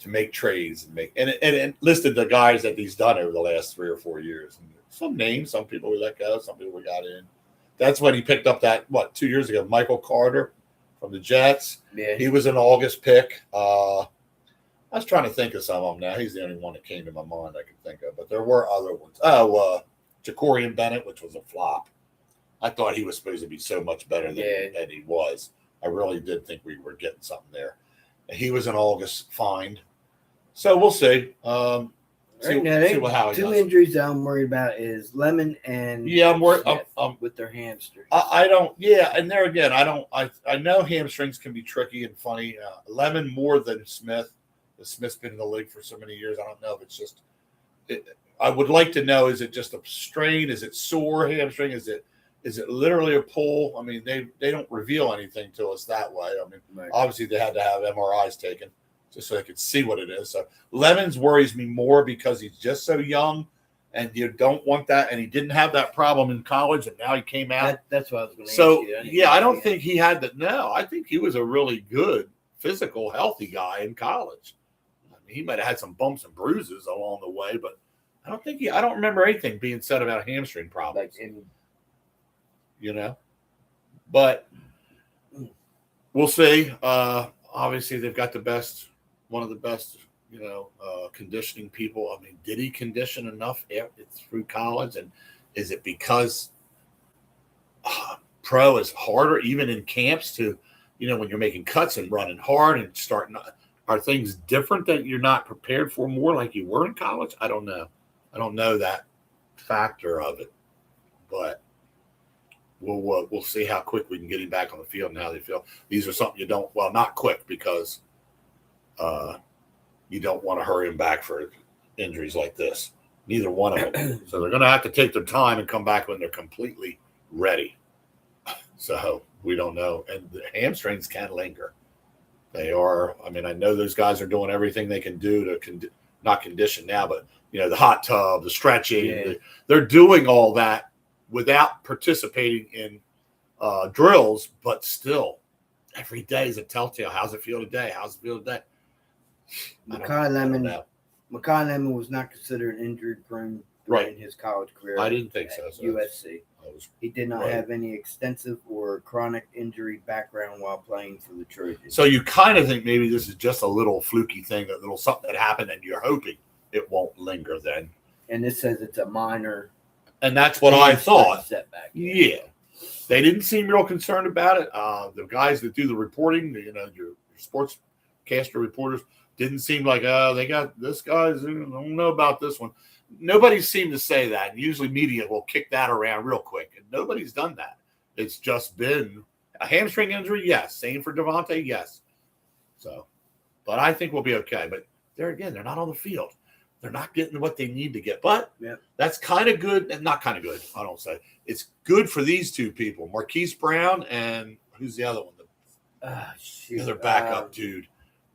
Speaker 2: make trades and listed the guys that he's done over the last 3 or 4 years. And some names, some people we let go, some people we got in. That's when he picked up that, 2 years ago, Michael Carter from the Jets.
Speaker 1: Yeah,
Speaker 2: He was an August pick. I was trying to think of some of them now. He's the only one that came to my mind I could think of, but there were other ones. Jacorian Bennett, which was a flop. I thought he was supposed to be so much better than he was. I really did think we were getting something there. He was an August find. So we'll see. See what Howie
Speaker 1: two
Speaker 2: does.
Speaker 1: injuries that I'm worried about is Lemon and
Speaker 2: I'm worried
Speaker 1: Smith with their hamstrings.
Speaker 2: I don't. Yeah, and there again, I know hamstrings can be tricky and funny. Lemon more than Smith. Smith's been in the league for so many years. I don't know if it's just. I would like to know: is it just a strain? Is it sore hamstring? Is it literally a pull? I mean, they don't reveal anything to us that way. I mean,
Speaker 1: Right.
Speaker 2: Obviously they had to have MRIs taken just so they could see what it is. So Lemons worries me more because he's just so young, and you don't want that. And he didn't have that problem in college, and now he came out.
Speaker 1: That's what I was going to
Speaker 2: So
Speaker 1: ask you.
Speaker 2: I don't think he had that. No, I think he was a really good, physical, healthy guy in college. I mean, he might have had some bumps and bruises along the way, but I don't remember anything being said about hamstring problems. But we'll see. Obviously, they've got one of the best, conditioning people. I mean, did he condition enough through college? And is it because pro is harder, even in camps, to, when you're making cuts and running hard and starting, are things different that you're not prepared for more like you were in college? I don't know. I don't know that factor of it, but we'll see how quick we can get him back on the field and how they feel. These are something not quick because you don't want to hurry him back for injuries like this. Neither one of them. So they're going to have to take their time and come back when they're completely ready. So we don't know. And the hamstrings can linger. They are. I mean, I know those guys are doing everything they can do to not condition now, but, the hot tub, the stretching, they're doing all that without participating in drills, but still, every day is a telltale. How's it feel today?
Speaker 1: Makai Lemon was not considered injury prone
Speaker 2: Right.
Speaker 1: in his college career.
Speaker 2: I didn't think
Speaker 1: at
Speaker 2: so.
Speaker 1: USC. He did not
Speaker 2: right.
Speaker 1: have any extensive or chronic injury background while playing for the Trojans.
Speaker 2: So you kind of think maybe this is just a little fluky thing, a little something that happened, and you're hoping it won't linger then.
Speaker 1: And this says it's a minor.
Speaker 2: And that's what I thought.
Speaker 1: Setback.
Speaker 2: Yeah. They didn't seem real concerned about it. The guys that do the reporting, your sportscaster reporters, didn't seem like, they got this guy's, I don't know about this one. Nobody seemed to say that. And usually media will kick that around real quick. And nobody's done that. It's just been a hamstring injury, yes. Same for Devontae, yes. So, but I think we'll be okay. But they're not on the field. They're not getting what they need to get. But that's kind of good. And not kind of good, I don't say. It's good for these two people, Marquise Brown and who's the other one? The other backup dude.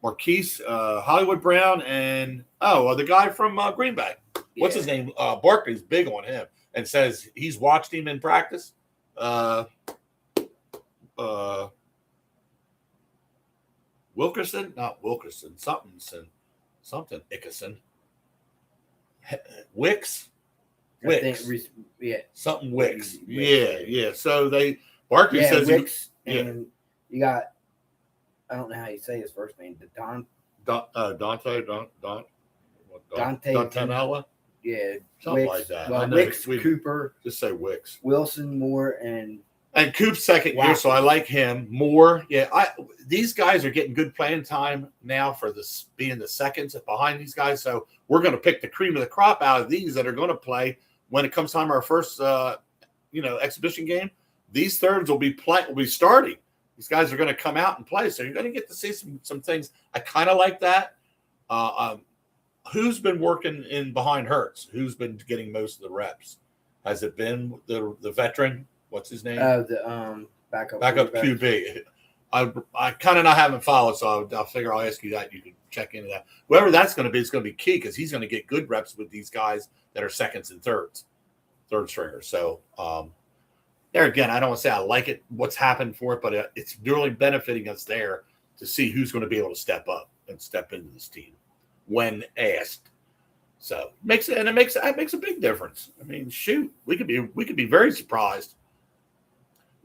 Speaker 2: Marquise, Hollywood Brown, and the guy from Green Bay. What's his name? Barkley's big on him and says he's watched him in practice. Wilkerson, not Wilkerson, something Ickerson. Wicks. Something Wicks. Yeah. So Barkley says
Speaker 1: Wicks, and you got, I don't know how you say his first name,
Speaker 2: Dontanella.
Speaker 1: Yeah,
Speaker 2: something
Speaker 1: Wicks,
Speaker 2: like that.
Speaker 1: Well, Wicks, Cooper,
Speaker 2: just say Wicks,
Speaker 1: Wilson, Moore, and
Speaker 2: Coop's second year, so I like him. Moore, these guys are getting good playing time now for this being the seconds behind these guys. So we're going to pick the cream of the crop out of these that are going to play when it comes time our first, exhibition game. These thirds will be starting. These guys are going to come out and play, so you're going to get to see some things. I kind of like that. Who's been working in behind Hurts? Who's been getting most of the reps? Has it been the veteran? What's his name?
Speaker 1: The backup
Speaker 2: QB. I kind of not haven't followed, so I'll figure I'll ask you that. You can check into that. Whoever that's going to be, it's going to be key because he's going to get good reps with these guys that are seconds and third stringers. So there again, I don't want to say I like it, what's happened for it, but it's really benefiting us there to see who's going to be able to step up and step into this team when asked. So it makes a big difference. I mean, shoot, we could be very surprised.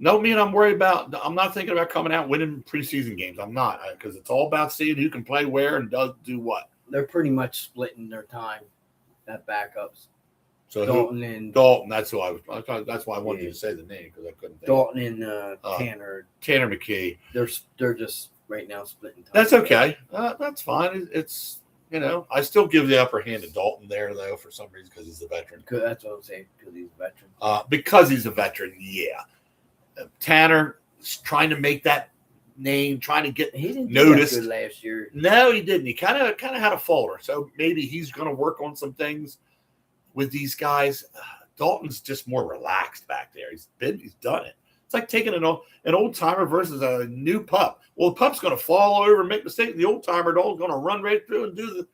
Speaker 2: No, I'm worried about. I'm not thinking about coming out and winning preseason games. I'm not, because it's all about seeing who can play where and does do what.
Speaker 1: They're pretty much splitting their time at backups.
Speaker 2: So Dalton. That's who I was. That's why I wanted you to say the name because I couldn't.
Speaker 1: Dalton and Tanner
Speaker 2: McKee.
Speaker 1: They're just right now splitting time.
Speaker 2: That's okay. That's fine. It's I still give the upper hand to Dalton there though for some reason because he's a veteran.
Speaker 1: That's what I'm saying because he's a veteran.
Speaker 2: Because he's a veteran, yeah. Tanner is trying to make that name, trying to get noticed.
Speaker 1: Good last year.
Speaker 2: No, he didn't. He kind of had a falter. So maybe he's going to work on some things with these guys. Dalton's just more relaxed back there. He's done it. It's like taking an old timer versus a new pup. Well, the pup's going to fall over and make mistakes. The old timer dog's going to run right through and do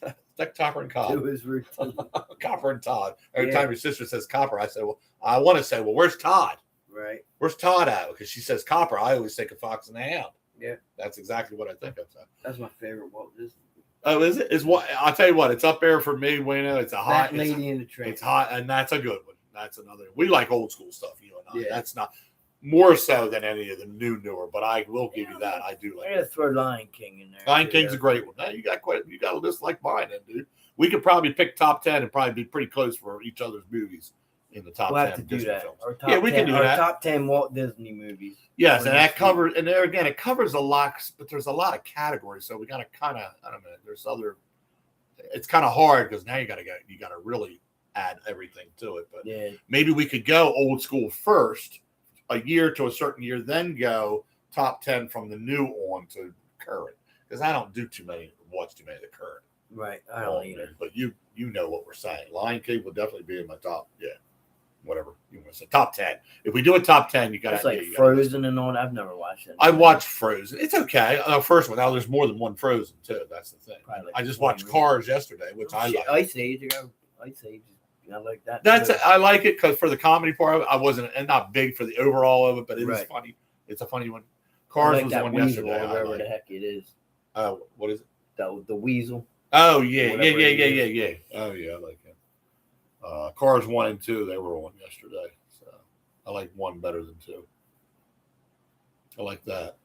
Speaker 2: the like Copper and Cobb.
Speaker 1: Do his routine.
Speaker 2: Copper and Todd. Every time your sister says Copper, I say, well, I want to say, well, where's Todd?
Speaker 1: Right.
Speaker 2: Where's Todd at? Because she says Copper. I always think of Fox and the Hound.
Speaker 1: Yeah.
Speaker 2: That's exactly what I think of.
Speaker 1: That's my favorite Walt Disney.
Speaker 2: Oh, is it? I'll tell you what, it's up there for me, Wayno. It's a hot
Speaker 1: Lady in the Train.
Speaker 2: It's hot, and that's a good one. That's another. We like old school stuff, you and I.
Speaker 1: Yeah.
Speaker 2: That's not more so than any of the newer, but I will give you that. I do like
Speaker 1: I gotta throw Lion King in there.
Speaker 2: Lion King's a great one. Now, you got a list like mine, then, dude. We could probably pick top 10 and probably be pretty close for each other's movies in the top 10
Speaker 1: have to do
Speaker 2: Disney
Speaker 1: that.
Speaker 2: films.
Speaker 1: Yeah,
Speaker 2: we can do that.
Speaker 1: Top 10 Walt Disney movies.
Speaker 2: Yes, and that covers, and there again, it covers a lot, but there's a lot of categories, so we got to kind of, I don't know, there's other. It's kind of hard because now you got to really add everything to it. But maybe we could go old school first, a year to a certain year, then go top 10 from the new on to current. Because I don't watch too many of the current.
Speaker 1: Right, I don't either.
Speaker 2: But you know what we're saying. Lion King will definitely be in my top. Yeah, whatever you want to say. Top 10. If we do a top 10, you got to.
Speaker 1: It's like Frozen and all. I've never watched it.
Speaker 2: I watched Frozen. It's okay. First one. Now there's more than one Frozen too. That's the thing.
Speaker 1: Like
Speaker 2: I just watched Cars yesterday, which I like.
Speaker 1: Ice Age. I like that.
Speaker 2: I like it because for the comedy part of it, I wasn't and not big for the overall of it, but it is funny. It's a funny one. Cars was the one yesterday.
Speaker 1: Whatever the heck it is.
Speaker 2: What is it?
Speaker 1: The Weasel.
Speaker 2: Oh yeah. Oh yeah, I like him. Cars 1 and 2, they were on yesterday. So I like 1 better than 2. I like that.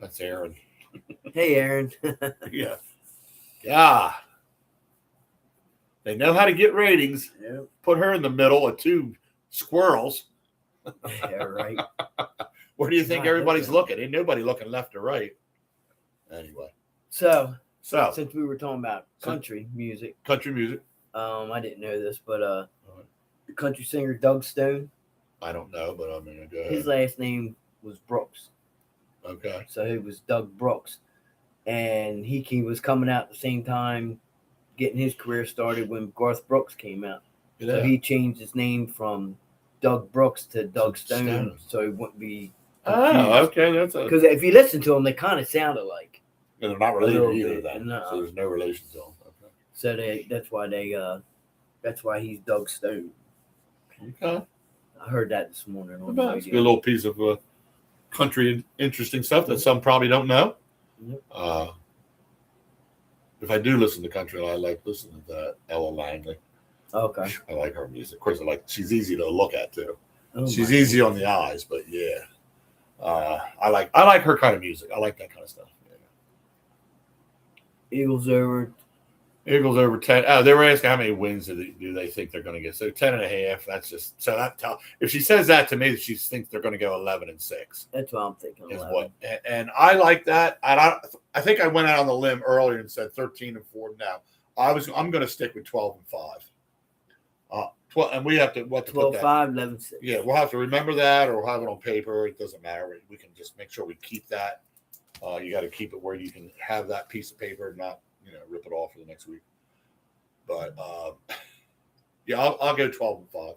Speaker 2: That's Aaron.
Speaker 1: Hey, Aaron.
Speaker 2: Yeah. Yeah. They know how to get ratings.
Speaker 1: Yep.
Speaker 2: Put her in the middle of 2 squirrels.
Speaker 1: Yeah, right.
Speaker 2: Where do you think
Speaker 1: God,
Speaker 2: everybody's
Speaker 1: okay.
Speaker 2: looking? Ain't nobody looking left or right. Anyway.
Speaker 1: So
Speaker 2: So
Speaker 1: since we were talking about country music,
Speaker 2: country music.
Speaker 1: I didn't know this, but the country singer Doug Stone,
Speaker 2: I don't know, but I'm gonna go ahead.
Speaker 1: his last name was Brooks.
Speaker 2: Okay.
Speaker 1: So he was Doug Brooks. And he was coming out at the same time, getting his career started when Garth Brooks came out.
Speaker 2: Yeah.
Speaker 1: So he changed his name from Doug Brooks to Doug Stone,
Speaker 2: Stone.
Speaker 1: so he wouldn't be
Speaker 2: Oh, okay. That's a.
Speaker 1: because if you listen to them, they kind of sound alike.
Speaker 2: They're not
Speaker 1: a little
Speaker 2: related either.
Speaker 1: bit,
Speaker 2: Then,
Speaker 1: no.
Speaker 2: so there's no relation to them. Okay.
Speaker 1: So that's why he's Doug Stone.
Speaker 2: Okay.
Speaker 1: I heard that this morning on the
Speaker 2: That's a good
Speaker 1: radio.
Speaker 2: little piece of country interesting stuff that some probably don't know.
Speaker 1: Yep.
Speaker 2: If I do listen to country, I like listening to that Ella Langley.
Speaker 1: Okay.
Speaker 2: I like her music. Of course, she's easy to look at too.
Speaker 1: Oh,
Speaker 2: She's
Speaker 1: my
Speaker 2: easy on the eyes, but yeah, I like her kind of music. I like that kind of stuff. Yeah.
Speaker 1: Eagles over.
Speaker 2: Eagles over 10. Oh, they were asking how many wins do they think they're going to get. So 10.5. That's just so that if she says that to me, that she thinks they're going to go 11-6.
Speaker 1: That's what I'm thinking.
Speaker 2: Is
Speaker 1: 11.
Speaker 2: what, and I like that. And I think I went out on the limb earlier and said 13-4. Now I'm going to stick with 12-5. 12, and we have to put
Speaker 1: 12-5,
Speaker 2: that.
Speaker 1: 11-6.
Speaker 2: Yeah, we'll have to remember that, or we'll have it on paper. It doesn't matter. We can just make sure we keep that. You got to keep it where you can have that piece of paper and not rip it off for the next week. But yeah, I'll go 12-5,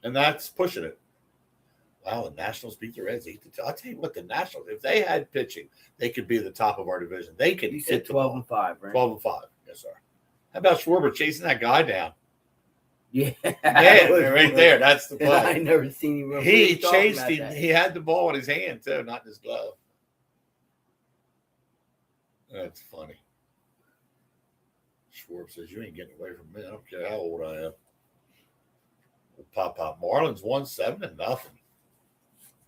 Speaker 2: and that's pushing it. Wow, the Nationals beat the Reds 8-2. I'll tell you what, the Nationals, if they had pitching, they could be the top of our division. They could
Speaker 1: You
Speaker 2: hit
Speaker 1: said
Speaker 2: the ball.
Speaker 1: 12-5, right?
Speaker 2: 12-5, yes, sir. How about Schwarber chasing that guy down?
Speaker 1: Yeah.
Speaker 2: Yeah, right there. That's the
Speaker 1: I
Speaker 2: play.
Speaker 1: never seen him.
Speaker 2: He chased him. He had the ball in his hand too, not in his glove. That's funny. Schwarber says, "You ain't getting away from me. I don't care how old I am." Pop. Marlins won 7-0.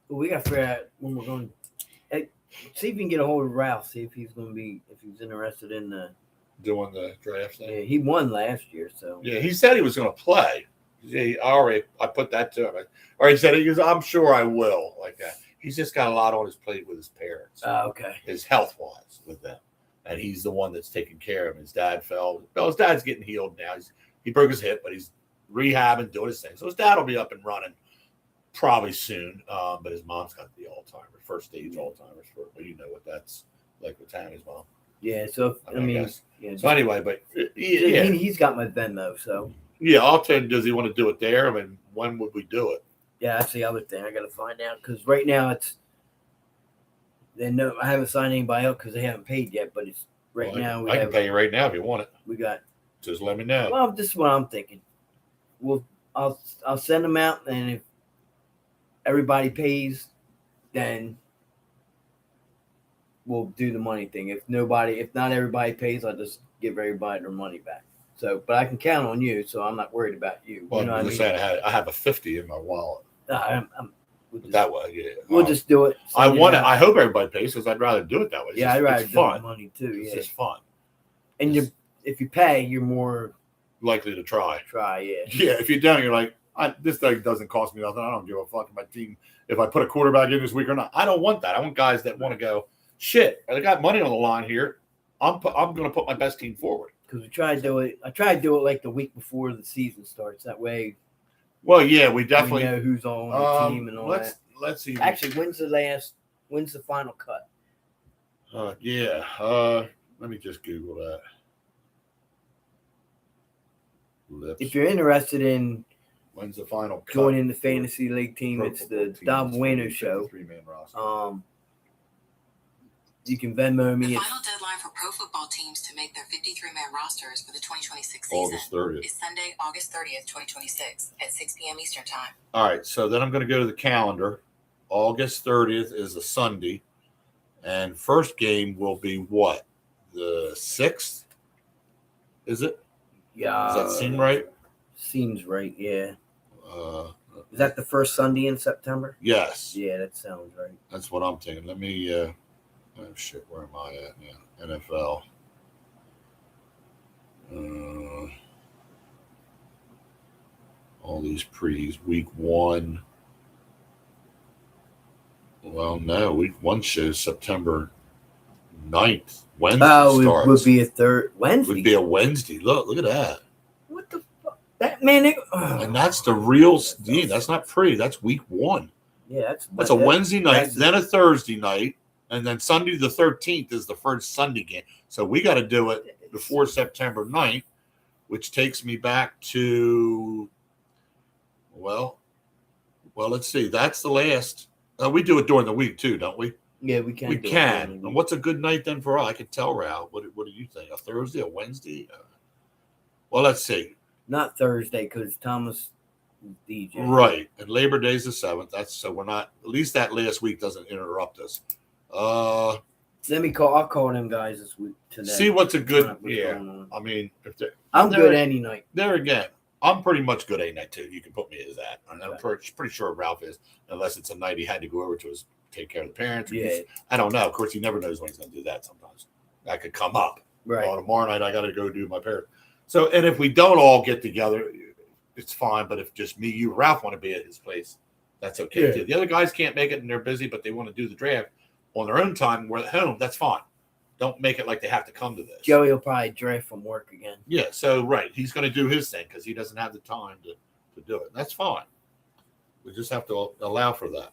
Speaker 1: We got to figure out when we're going. See if we can get a hold of Ralph. See if he's interested in the
Speaker 2: Doing the draft thing.
Speaker 1: Yeah, he won last year, so
Speaker 2: Yeah, he said he was going to play. I put that to him. Or he said, "I'm sure I will." Like that. He's just got a lot on his plate with his parents.
Speaker 1: Okay.
Speaker 2: His health-wise with them. And he's the one that's taking care of him. His dad fell. Well, his dad's getting healed now. He broke his hip, but he's rehabbing, doing his thing. So his dad will be up and running probably soon. But his mom's got the Alzheimer's, first stage Alzheimer's. Well, you know what that's like with Tammy's mom.
Speaker 1: Yeah, so I mean, yeah.
Speaker 2: So anyway, but yeah,
Speaker 1: he's got my Venmo, so
Speaker 2: yeah. I'll tell you, does he want to do it there? I mean, when would we do it?
Speaker 1: Yeah, that's the other thing I got to find out because right now I haven't signed anybody up because they haven't paid yet. But it's now.
Speaker 2: I can pay you right now if you want it.
Speaker 1: We got.
Speaker 2: Just let me know.
Speaker 1: Well, this is what I'm thinking. I'll send them out, and if everybody pays, then we'll do the money thing. If not everybody pays, I'll just give everybody their money back. So, but I can count on you, so I'm not worried about you.
Speaker 2: Well,
Speaker 1: you know
Speaker 2: I'm just saying, I have a 50 in my wallet. That way, yeah.
Speaker 1: We'll just do it.
Speaker 2: I I hope everybody pays because I'd rather do it that way.
Speaker 1: I'd rather
Speaker 2: it's
Speaker 1: do
Speaker 2: fun.
Speaker 1: the money too.
Speaker 2: It's
Speaker 1: Yeah,
Speaker 2: just fun.
Speaker 1: And if you pay, you're more
Speaker 2: likely to try.
Speaker 1: Yeah.
Speaker 2: Yeah. If you don't, you're like, this thing doesn't cost me nothing. I don't give a fuck my team if I put a quarterback in this week or not. I don't want that. I want guys that want to go, shit, I got money on the line here. I'm going to put my best team forward.
Speaker 1: Because we try to do it. I try to do it like the week before the season starts. That way.
Speaker 2: Well, yeah, we definitely
Speaker 1: know who's on the team and all that.
Speaker 2: Let's see.
Speaker 1: Actually, when's the final cut?
Speaker 2: Yeah. Let me just Google that. Lips.
Speaker 1: If you're interested in
Speaker 2: when's the final cut?
Speaker 1: Joining the fantasy league team, it's the Dob And Wayno Show.
Speaker 2: 3-man roster.
Speaker 1: You can Venmo me.
Speaker 8: The final deadline for pro football teams to make their 53-man rosters for the 2026
Speaker 2: August
Speaker 8: season
Speaker 2: 30th.
Speaker 8: is Sunday, August 30th, 2026 at 6 p.m. Eastern Time.
Speaker 2: All right, so then I'm going to go to the calendar. August 30th is a Sunday, and first game will be what? The 6th? Is it?
Speaker 1: Yeah.
Speaker 2: Does that seem right?
Speaker 1: Seems right. Yeah.
Speaker 2: Uh,
Speaker 1: Is that the first Sunday in September?
Speaker 2: yes,
Speaker 1: Yeah, that sounds right.
Speaker 2: that's what I'm thinking. Let me. Oh shit, where am I at now? NFL. All these pre's. Week 1. Well, no, week 1 shows September 9th. Wednesday
Speaker 1: Oh,
Speaker 2: starts.
Speaker 1: it would be a third Wednesday.
Speaker 2: Would be a Wednesday. Look at that.
Speaker 1: What the fuck? That man.
Speaker 2: And that's the real. That's not pre. That's week 1.
Speaker 1: Yeah,
Speaker 2: that's a Wednesday night, then a Thursday night, and then Sunday the 13th is the first Sunday game. So we got to do it before September 9th, which takes me back to, well, let's see. That's the last. We do it during the week too, don't we?
Speaker 1: Yeah, we can.
Speaker 2: We can. And what's a good night then for all? I can tell, Ralph. What do you think? A Thursday, a Wednesday? Well, let's see.
Speaker 1: Not Thursday because Thomas DJ.
Speaker 2: Right. And Labor Day's the 7th. That's so we're not, at least that last week doesn't interrupt us.
Speaker 1: Let me call. I'll call them guys this week today.
Speaker 2: See what's a good. Yeah. I mean, if
Speaker 1: I'm good any night.
Speaker 2: There again, I'm pretty much good any night too. You can put me as that. I'm pretty sure Ralph is, unless it's a night he had to go over to take care of the parents.
Speaker 1: Yeah.
Speaker 2: I don't know. Of course, he never knows when he's going to do that. Sometimes that could come up.
Speaker 1: Right.
Speaker 2: Oh, tomorrow night I got to go do my parents. So, and if we don't all get together, it's fine. But if just me, you, Ralph want to be at his place, that's okay too. The other guys can't make it and they're busy, but they want to do the draft on their own time. We're at home. That's fine. Don't make it like they have to come to this.
Speaker 1: Joey will probably draft from work again.
Speaker 2: Yeah. So, right. He's going to do his thing because he doesn't have the time to do it. That's fine. We just have to allow for that.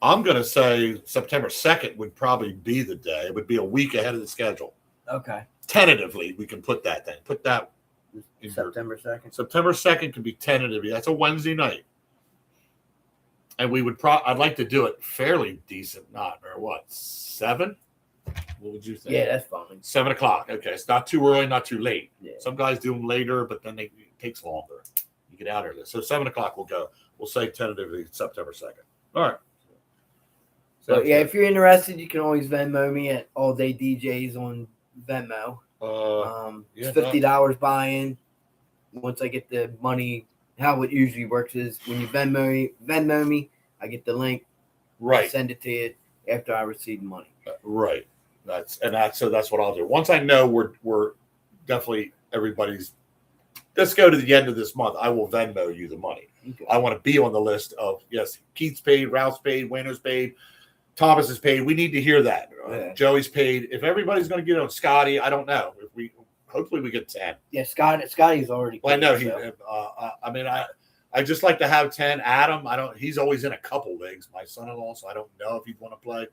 Speaker 2: I'm going to say September 2nd would probably be the day. It would be a week ahead of the schedule.
Speaker 1: Okay.
Speaker 2: Tentatively, we can put that then. Put that in
Speaker 1: September 2nd.
Speaker 2: September 2nd can be tentatively. That's a Wednesday night. And we would I'd like to do it fairly decent, not or what? 7? What would you think?
Speaker 1: Yeah, that's fine.
Speaker 2: 7 o'clock. Okay. It's not too early, not too late.
Speaker 1: Yeah.
Speaker 2: Some guys do them later, but then it takes longer. You get out of this. So 7 o'clock we'll go. We'll say tentatively September 2nd. All right.
Speaker 1: So yeah, if you're interested, you can always Venmo me at All Day DJs on Venmo. It's $50 buy-in. Once I get the money, how it usually works is when you Venmo me, I get the link.
Speaker 2: Right.
Speaker 1: I send it to you after I receive the money.
Speaker 2: Right. So that's what I'll do. Once I know we're definitely everybody's. Let's go to the end of this month. I will Venmo you the money. Okay. I want to be on the list of yes, Keith's paid, Ralph's paid, Wayno's paid, Thomas is paid. We need to hear that. Yeah. Joey's paid. If everybody's going to get on Scotty, I don't know. If hopefully we get 10.
Speaker 1: Yeah, Scotty's already paid.
Speaker 2: Well, I know he. I mean, I just like to have 10. Adam, he's always in a couple leagues. My son-in-law, so I don't know if he'd want to play.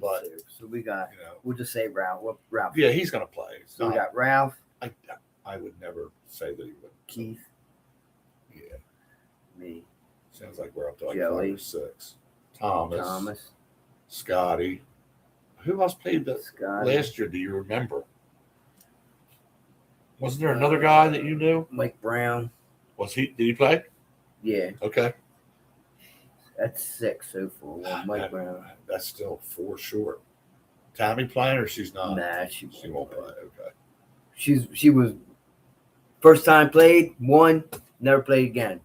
Speaker 2: But
Speaker 1: so we got. We'll just say Ralph. What Ralph?
Speaker 2: Yeah, he's going to play.
Speaker 1: So we got Ralph.
Speaker 2: I would never say that he would.
Speaker 1: Keith.
Speaker 2: Yeah.
Speaker 1: Me.
Speaker 2: Sounds like we're up to like
Speaker 1: Joey.
Speaker 2: 5 or 6. Thomas. Scotty. Who else played that last year? Do you remember? Wasn't there another guy that you knew?
Speaker 1: Mike Brown.
Speaker 2: Was he? Did he play?
Speaker 1: Yeah.
Speaker 2: Okay.
Speaker 1: That's 6 so far. Well, Mike Brown.
Speaker 2: That's still 4 short. Tammy playing or she's not?
Speaker 1: Nah, she
Speaker 2: won't play. Okay.
Speaker 1: She was first time played, won, never played again.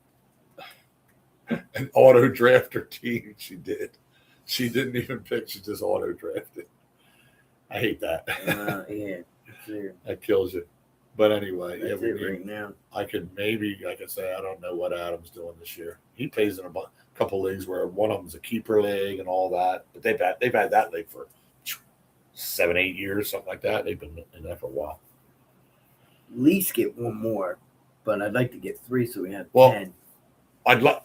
Speaker 2: An auto draft her team. She did. She didn't even pick. She just auto drafted. I hate that.
Speaker 1: Yeah.
Speaker 2: That kills you. But anyway,
Speaker 1: that's it right now.
Speaker 2: I could say I don't know what Adam's doing this year. He plays in a couple leagues where one of them's a keeper league and all that. But they've had that league for 7-8 years, something like that. They've been in that for a while.
Speaker 1: At least get one more, but I'd like to get 3 so we have 10.
Speaker 2: I'd like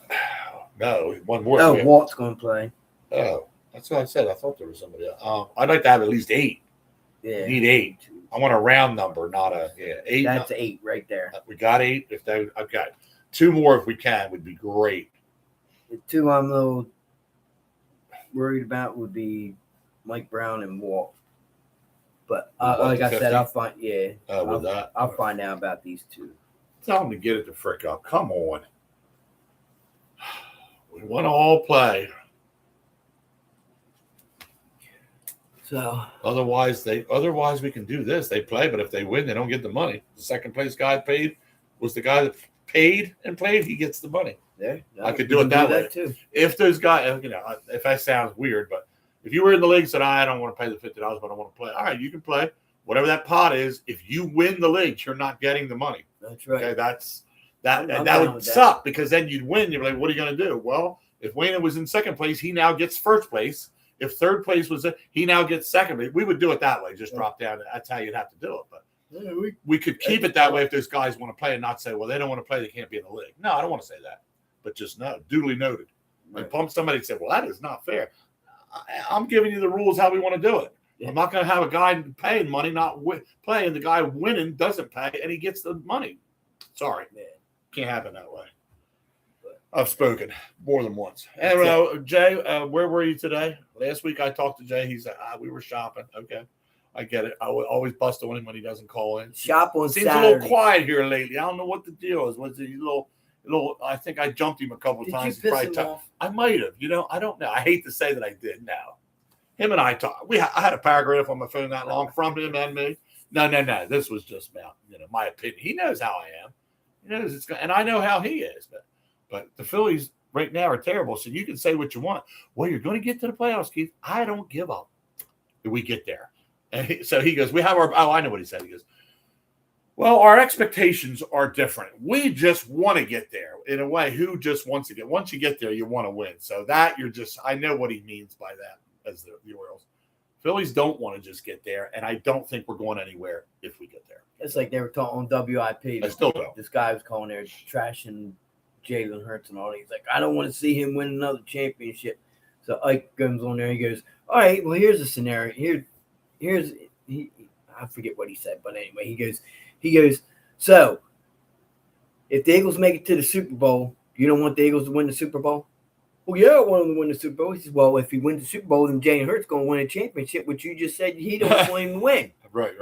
Speaker 2: one more.
Speaker 1: Oh, Walt's going to play.
Speaker 2: Oh, that's what I said. I thought there was somebody else. I'd like to have at least 8.
Speaker 1: Yeah,
Speaker 2: need 8. I want a round number, not a 8.
Speaker 1: That's 8 right there.
Speaker 2: We got 8. I've got 2 more if we can would be great.
Speaker 1: The 2 I'm a little worried about would be Mike Brown and Walt. But like I said, I'll find. Yeah, I'll find out about these 2.
Speaker 2: Tell them to get it the frick up. Come on. We want to all play.
Speaker 1: So
Speaker 2: otherwise we can do this. They play, but if they win, they don't get the money. The second place guy paid was the guy that paid and played, he gets the money.
Speaker 1: Yeah,
Speaker 2: I could do it that way.
Speaker 1: too.
Speaker 2: If those guys, if that sounds weird, but if you were in the league and said, I don't want to pay the $50, but I want to play. All right, you can play whatever that pot is. If you win the league, you're not getting the money.
Speaker 1: That's right.
Speaker 2: Okay,
Speaker 1: I'm
Speaker 2: that
Speaker 1: down
Speaker 2: would
Speaker 1: with
Speaker 2: suck because then you'd win. You're like, what are you going to do? Well, if Wayno was in second place, he now gets first place. If third place was he now gets second place. We would do it that way. Just drop down. That's how you'd have to do it. But we could keep it that way if those guys want to play and not say, well, they don't want to play. They can't be in the league. No, I don't want to say that. But just no, duly noted.
Speaker 1: Right.
Speaker 2: And pump somebody and say, well, that is not fair. I'm giving you the rules how we want to do it. Yeah. I'm not going to have a guy paying money, not play, and the guy winning doesn't pay, and he gets the money. Sorry, man. Can't happen that way. But I've spoken more than once. And Jay, where were you today? Last week I talked to Jay. He said, we were shopping. Okay. I get it. I would always bust on him when he doesn't call in.
Speaker 1: Shop on
Speaker 2: Seems
Speaker 1: Saturday.
Speaker 2: a little quiet here lately. I don't know what the deal is. Was it a little? I think I jumped him a couple of times.
Speaker 1: You piss him off?
Speaker 2: I might have. I don't know. I hate to say that I did now. Him and I talked. I had a paragraph on my phone that long from him and me. No. This was just about my opinion. He knows how I am. He knows it's going, and I know how he is. But the Phillies right now are terrible. So you can say what you want. Well, you're going to get to the playoffs, Keith. I don't give up. We get there. And so he goes, we have our. Oh, I know what he said. He goes, well, our expectations are different. We just want to get there. In a way, who just wants to get? Once you get there, you want to win. So that I know what he means by that as the Orioles. Phillies don't want to just get there, and I don't think we're going anywhere if we get there.
Speaker 1: It's like they were talking on WIP.
Speaker 2: I still don't.
Speaker 1: This guy was calling there trashing Jalen Hurts and all. He's like, I don't want to see him win another championship. So Ike comes on there. He goes, all right, well, here's a scenario. I forget what he said, but anyway, he goes, so if the Eagles make it to the Super Bowl, you don't want the Eagles to win the Super Bowl? Well, yeah, I want them to win the Super Bowl. He says, well, if he wins the Super Bowl, then Jalen Hurts going to win a championship, which you just said he don't want him to win.
Speaker 2: Right.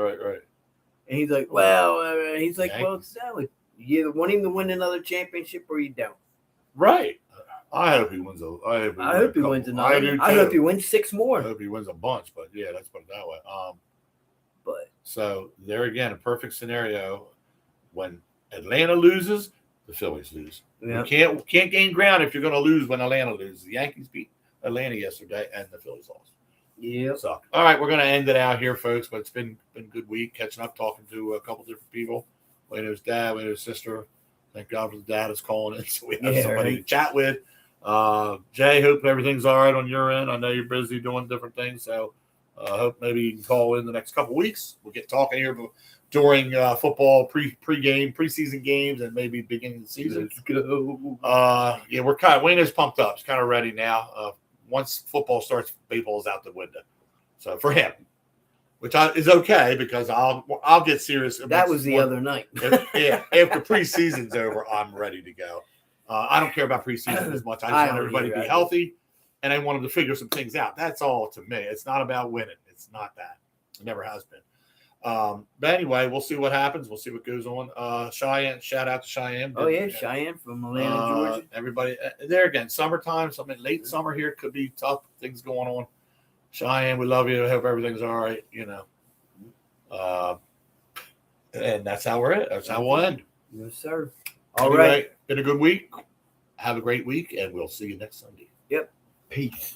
Speaker 1: And he's like, well, so you either want him to win another championship or you don't.
Speaker 2: Right. I hope he wins.
Speaker 1: I hope he wins another. I hope he wins 6 more.
Speaker 2: I hope he wins a bunch, but yeah, let's put it that way.
Speaker 1: But
Speaker 2: so there again, a perfect scenario. When Atlanta loses, the Phillies lose. Yep. You can't gain ground if you're going to lose when Atlanta loses. The Yankees beat Atlanta yesterday, and the Phillies lost.
Speaker 1: Yeah.
Speaker 2: So all right, we're going to end it out here, folks. But it's been a good week catching up, talking to a couple different people. Wayno's dad, Wayno's sister. Thank God for the dad is calling in, so we have somebody to chat with. Jay, hope everything's all right on your end. I know you're busy doing different things, so I hope maybe you can call in the next couple of weeks. We'll get talking here during football preseason games, and maybe beginning of the season.
Speaker 1: Let's go.
Speaker 2: We're Wayno's pumped up. He's kind of ready now. Once football starts, baseball's out the window. So for him, which is okay because I'll get serious.
Speaker 1: That was the other night.
Speaker 2: After preseason's over, I'm ready to go. I don't care about preseason as much. I just want everybody to be healthy, and I want them to figure some things out. That's all to me. It's not about winning. It's not that. It never has been. But anyway, we'll see what happens. We'll see what goes on. Cheyenne, shout out to Cheyenne.
Speaker 1: Oh, yeah, Cheyenne from Atlanta, Georgia.
Speaker 2: Everybody, there again, summertime, late summer here could be tough. Things going on. Cheyenne, we love you. I hope everything's all right, and that's how we're at. That's how we'll end.
Speaker 1: Yes, sir.
Speaker 2: All right. Been a good week. Have a great week, and we'll see you next Sunday.
Speaker 1: Yep. Peace.